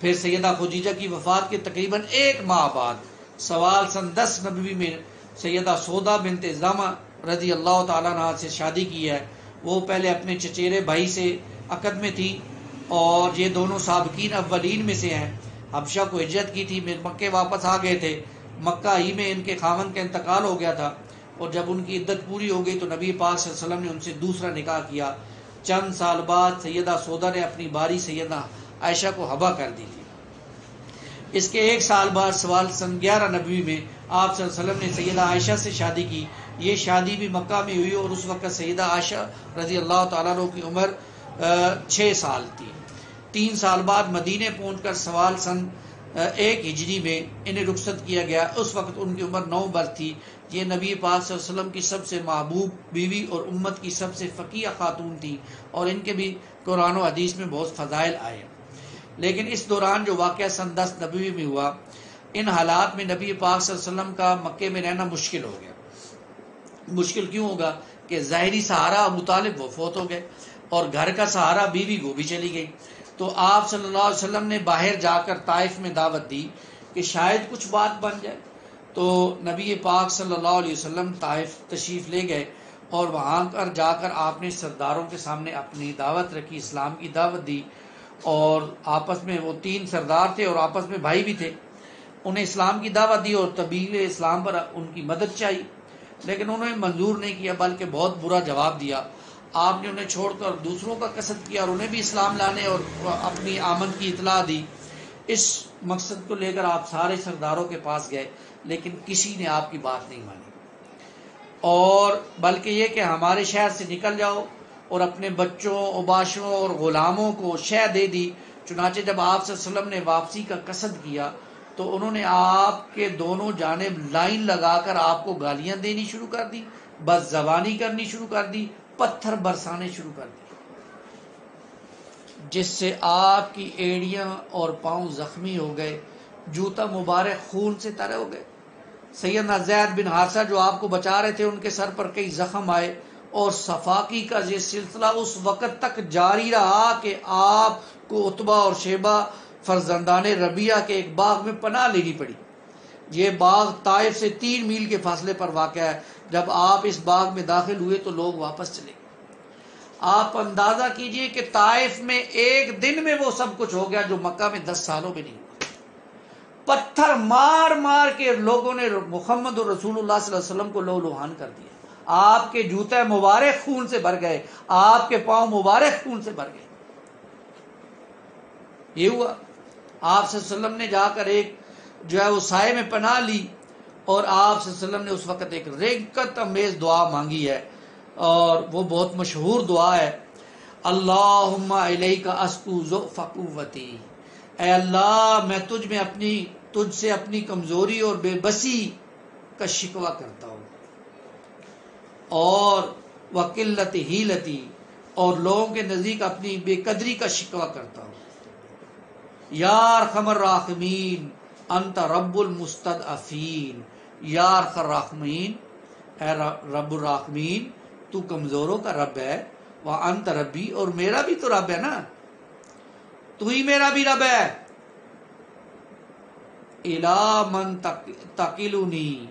پھر سیدہ خدیجہ کی وفات کے تقریباً 1 ماہ بعد سوال سن 10 نبوی میں سیدہ سودا بنت زمع رضی اللہ تعالیٰ عنہ سے شادی کی ہے۔ وہ پہلے اپنے چچیرے بھائی سے عقد میں تھی اور یہ دونوں سابقین اولین میں سے ہیں۔ حبشہ کو ہجرت کی تھی، مکے واپس آ گئے تھے۔ مکہ ہی میں ان کے خاوند کا انتقال ہو گیا تھا، اور جب ان کی عدت پوری ہو گئی تو نبی پاک صلی اللہ علیہ وسلم نے ان سے دوسرا نکاح کیا۔ چند سال بعد سیدہ سودا نے اپنی باری سیدہ عائشہ کو حبا کر دی تھی۔ اس کے 1 سال بعد سوال سن 11 نبوی میں آپ صلی اللہ علیہ وسلم نے سیدہ عائشہ سے شادی کی۔ یہ شادی بھی مکہ میں ہوئی اور اس وقت سیدہ عائشہ رضی اللہ تعالیٰ عنہ کی عمر 6 سال تھی۔ 3 سال بعد مدینے پہنچ کر سوال سن 1 ہجری میں انہیں رخصت کیا گیا۔ اس وقت ان کی عمر 9 برس تھی۔ یہ نبی پاک صلی اللہ علیہ وسلم کی سب سے محبوب بیوی اور امت کی سب سے فقیہ خاتون تھی، اور ان کے بھی قرآن و حدیث میں بہت فضائل آئے۔ لیکن اس دوران جو واقعہ سن 10 نبوی میں ہوا، ان حالات میں نبی پاک صلی اللہ علیہ وسلم کا مکے میں رہنا مشکل ہو گیا۔ مشکل کیوں ہوگا کہ ظاہری سہارا ابو طالب وہ فوت ہو گئے، اور گھر کا سہارا بیوی وہ بھی چلی گئی۔ تو آپ صلی اللہ علیہ وسلم نے باہر جا کر طائف میں دعوت دی کہ شاید کچھ بات بن جائے۔ تو نبی پاک صلی اللہ علیہ وسلم طائف تشریف لے گئے، اور وہاں پر جا کر آپ نے سرداروں کے سامنے اپنی دعوت رکھی، اسلام کی دعوت دی، اور آپس میں وہ 3 سردار تھے اور آپس میں بھائی بھی تھے، انہیں اسلام کی دعوت دی اور تبلیغ اسلام پر ان کی مدد چاہی، لیکن انہوں نے منظور نہیں کیا بلکہ بہت برا جواب دیا۔ آپ نے انہیں چھوڑ کر دوسروں کا قصد کیا اور انہیں بھی اسلام لانے اور اپنی آمد کی اطلاع دی۔ اس مقصد کو لے کر آپ سارے سرداروں کے پاس گئے، لیکن کسی نے آپ کی بات نہیں مانی، اور بلکہ یہ کہ ہمارے شہر سے نکل جاؤ، اور اپنے بچوں، اوباشوں اور غلاموں کو شہ دے دی۔ چنانچہ جب آپ صلی اللہ علیہ وسلم نے واپسی کا قصد کیا تو انہوں نے آپ کے دونوں جانب لائن لگا کر آپ کو گالیاں دینی شروع کر دی، بد زبانی کرنی شروع کر دی، پتھر برسانے شروع کر دی، جس سے آپ کی ایڑیاں اور پاؤں زخمی ہو گئے، جوتا مبارک خون سے ترے ہو گئے۔ سیدنا زید بن حارثہ جو آپ کو بچا رہے تھے، ان کے سر پر کئی زخم آئے، اور صفاقی کا یہ سلسلہ اس وقت تک جاری رہا کہ آپ کو عتبہ اور شیبہ فرزندان ربیہ کے ایک باغ میں پناہ لینی پڑی۔ یہ باغ طائف سے 3 میل کے فاصلے پر واقع ہے۔ جب آپ اس باغ میں داخل ہوئے تو لوگ واپس چلے گئے۔ آپ اندازہ کیجئے کہ طائف میں 1 دن میں وہ سب کچھ ہو گیا جو مکہ میں 10 سالوں میں نہیں ہوا۔ پتھر مار مار کے لوگوں نے محمد رسول اللہ صلی اللہ علیہ وسلم کو لہولہان کر دیا۔ آپ کے جوتے مبارک خون سے بھر گئے، آپ کے پاؤں مبارک خون سے بھر گئے۔ یہ ہوا۔ آپ صلی اللہ علیہ وسلم نے جا کر ایک جو ہے وہ سائے میں پناہ لی، اور آپ صلی اللہ علیہ وسلم نے اس وقت ایک رغبت امیز دعا مانگی ہے، اور وہ بہت مشہور دعا ہے، اللہم الیک اشکو ضعف قوتی، اے اللہ میں تجھ سے اپنی کمزوری اور بے بسی کا شکوہ کرتا ہوں، اور وقلت حیلتی، اور لوگوں کے نزدیک اپنی بے قدری کا شکوہ کرتا ہوں۔ یا ارحم الراحمین انت رب المستضعفین، یا ارحم الراحمین، اے رب الراحمین تو کمزوروں کا رب ہے، وانت ربی، اور میرا بھی تو رب ہے نا، تو ہی میرا بھی رب ہے۔ الا من تقلنی،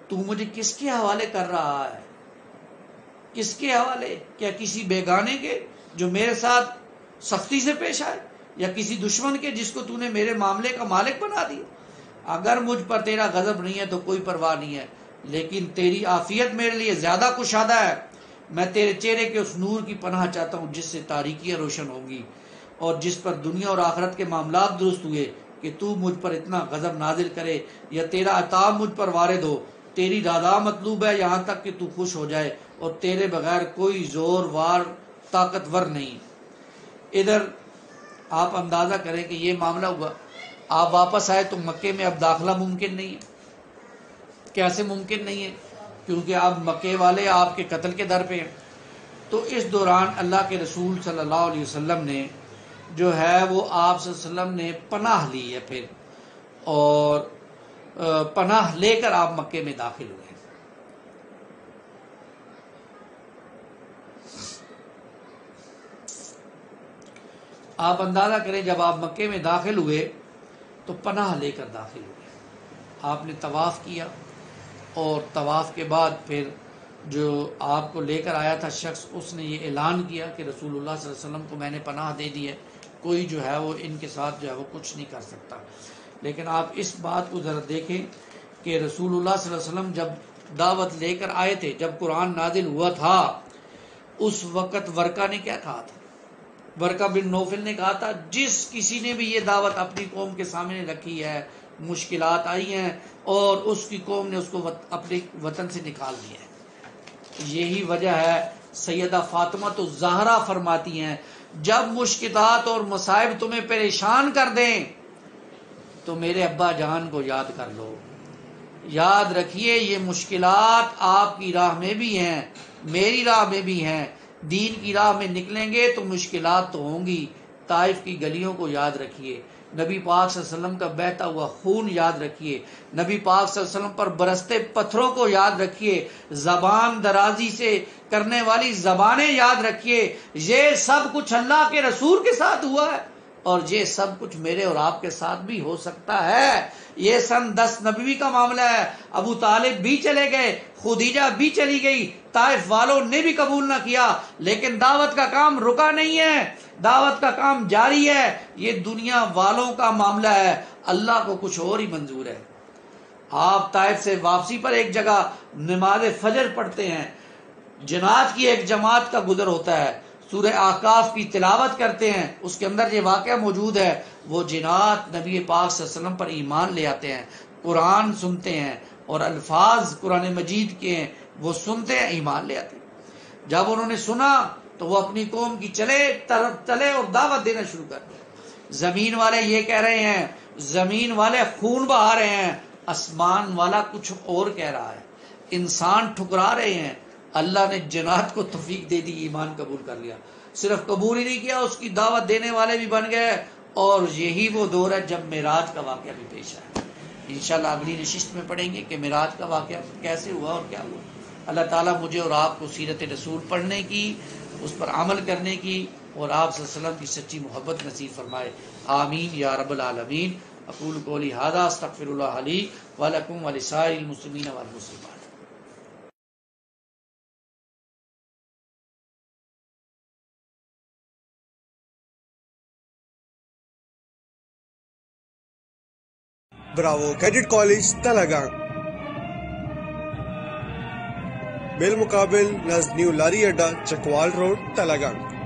تو مجھے کس کے حوالے کر رہا ہے؟ کس کے حوالے؟ کیا کسی بیگانے کے جو میرے ساتھ سختی سے پیش آئے، یا کسی دشمن کے جس کو تو نے میرے معاملے کا مالک بنا دیا؟ اگر مجھ پر تیرا غضب نہیں ہے تو کوئی پرواہ نہیں ہے، لیکن تیری عافیت میرے لیے زیادہ کشادہ ہے۔ میں تیرے چہرے کے اس نور کی پناہ چاہتا ہوں جس سے تاریکیاں روشن ہوں گی، اور جس پر دنیا اور آخرت کے معاملات درست ہوئے، کہ تو مجھ پر اتنا غضب نازل کرے یا تیرا عطاب مجھ پر وارد ہو۔ تیری رضا مطلوب ہے یہاں تک کہ تو خوش ہو جائے، اور تیرے بغیر کوئی زور وار طاقتور نہیں۔ ادھر آپ اندازہ کریں کہ یہ معاملہ ہوا، آپ واپس آئے تو مکے میں اب داخلہ ممکن نہیں ہے۔ کیسے ممکن نہیں ہے؟ کیونکہ اب مکے والے آپ کے قتل کے در پہ ہیں۔ تو اس دوران اللہ کے رسول صلی اللہ علیہ وسلم نے جو ہے وہ آپ صلی اللہ علیہ وسلم نے پناہ لی ہے پھر، اور پناہ لے کر آپ مکے میں داخل ہوئے۔ آپ اندازہ کریں جب آپ مکے میں داخل ہوئے تو پناہ لے کر داخل ہوئے، آپ نے طواف کیا، اور طواف کے بعد پھر جو آپ کو لے کر آیا تھا شخص، اس نے یہ اعلان کیا کہ رسول اللہ صلی اللہ علیہ وسلم کو میں نے پناہ دے دی ہے، کوئی جو ہے وہ ان کے ساتھ جو ہے وہ کچھ نہیں کر سکتا۔ لیکن آپ اس بات کو ذرا دیکھیں کہ رسول اللہ صلی اللہ علیہ وسلم جب دعوت لے کر آئے تھے، جب قرآن نازل ہوا تھا، اس وقت ورقہ نے کیا کہا تھا؟ ورقہ بن نوفل نے کہا تھا جس کسی نے بھی یہ دعوت اپنی قوم کے سامنے رکھی ہے، مشکلات آئی ہیں اور اس کی قوم نے اس کو اپنے وطن سے نکال دیا ہے۔ یہی وجہ ہے سیدہ فاطمہ تو زہرا فرماتی ہیں جب مشکلات اور مصائب تمہیں پریشان کر دیں تو میرے ابا جان کو یاد کر لو، یاد رکھیے یہ مشکلات آپ کی راہ میں بھی ہیں، میری راہ میں بھی ہیں، دین کی راہ میں نکلیں گے تو مشکلات تو ہوں گی۔ طائف کی گلیوں کو یاد رکھیے، نبی پاک صلی اللہ علیہ وسلم کا بہتا ہوا خون یاد رکھیے، نبی پاک صلی اللہ علیہ وسلم پر برستے پتھروں کو یاد رکھیے، زبان درازی سے کرنے والی زبانیں یاد رکھیے۔ یہ سب کچھ اللہ کے رسول کے ساتھ ہوا ہے، اور یہ سب کچھ میرے اور آپ کے ساتھ بھی ہو سکتا ہے۔ یہ سن 10 نبوی کا معاملہ ہے، ابو طالب بھی چلے گئے، خدیجہ بھی چلی گئی، طائف والوں نے بھی قبول نہ کیا، لیکن دعوت کا کام رکا نہیں ہے، دعوت کا کام جاری ہے۔ یہ دنیا والوں کا معاملہ ہے، اللہ کو کچھ اور ہی منظور ہے۔ آپ طائف سے واپسی پر ایک جگہ نماز فجر پڑھتے ہیں، جنات کی ایک جماعت کا گزر ہوتا ہے، سورہ احقاف کی تلاوت کرتے ہیں، اس کے اندر یہ واقعہ موجود ہے۔ وہ جنات نبی پاک صلی اللہ علیہ وسلم پر ایمان لے آتے ہیں، قرآن سنتے ہیں، اور الفاظ قرآن مجید کے ہیں وہ سنتے ہیں، ایمان لے آتے ہیں۔ جب انہوں نے سنا تو وہ اپنی قوم کی چلے اور دعوت دینا شروع کر دیا۔ زمین والے یہ کہہ رہے ہیں، زمین والے خون بہا رہے ہیں، آسمان والا کچھ اور کہہ رہا ہے، انسان ٹھکرا رہے ہیں۔ اللہ نے جنات کو توفیق دے دی، ایمان قبول کر لیا، صرف قبول ہی نہیں کیا، اس کی دعوت دینے والے بھی بن گئے۔ اور یہی وہ دور ہے جب معراج کا واقعہ بھی پیش آیا۔ انشاءاللہ اگلی نشست میں پڑھیں گے کہ معراج کا واقعہ کیسے ہوا اور کیا ہوا۔ اللہ تعالیٰ مجھے اور آپ کو سیرت رسول پڑھنے کی، اس پر عمل کرنے کی، اور آپ صلی اللہ علیہ وسلم کی سچی محبت نصیب فرمائے، آمین یا رب العالمین۔ اقول قولی ھذا استغفر اللہ لی ولکم ولسائر المسلمین والمسلمات۔ براوو کیڈٹ کالج تلگانگ، بالمقابل نزد نیو لاری اڈا چکوال روڈ تلگانگ۔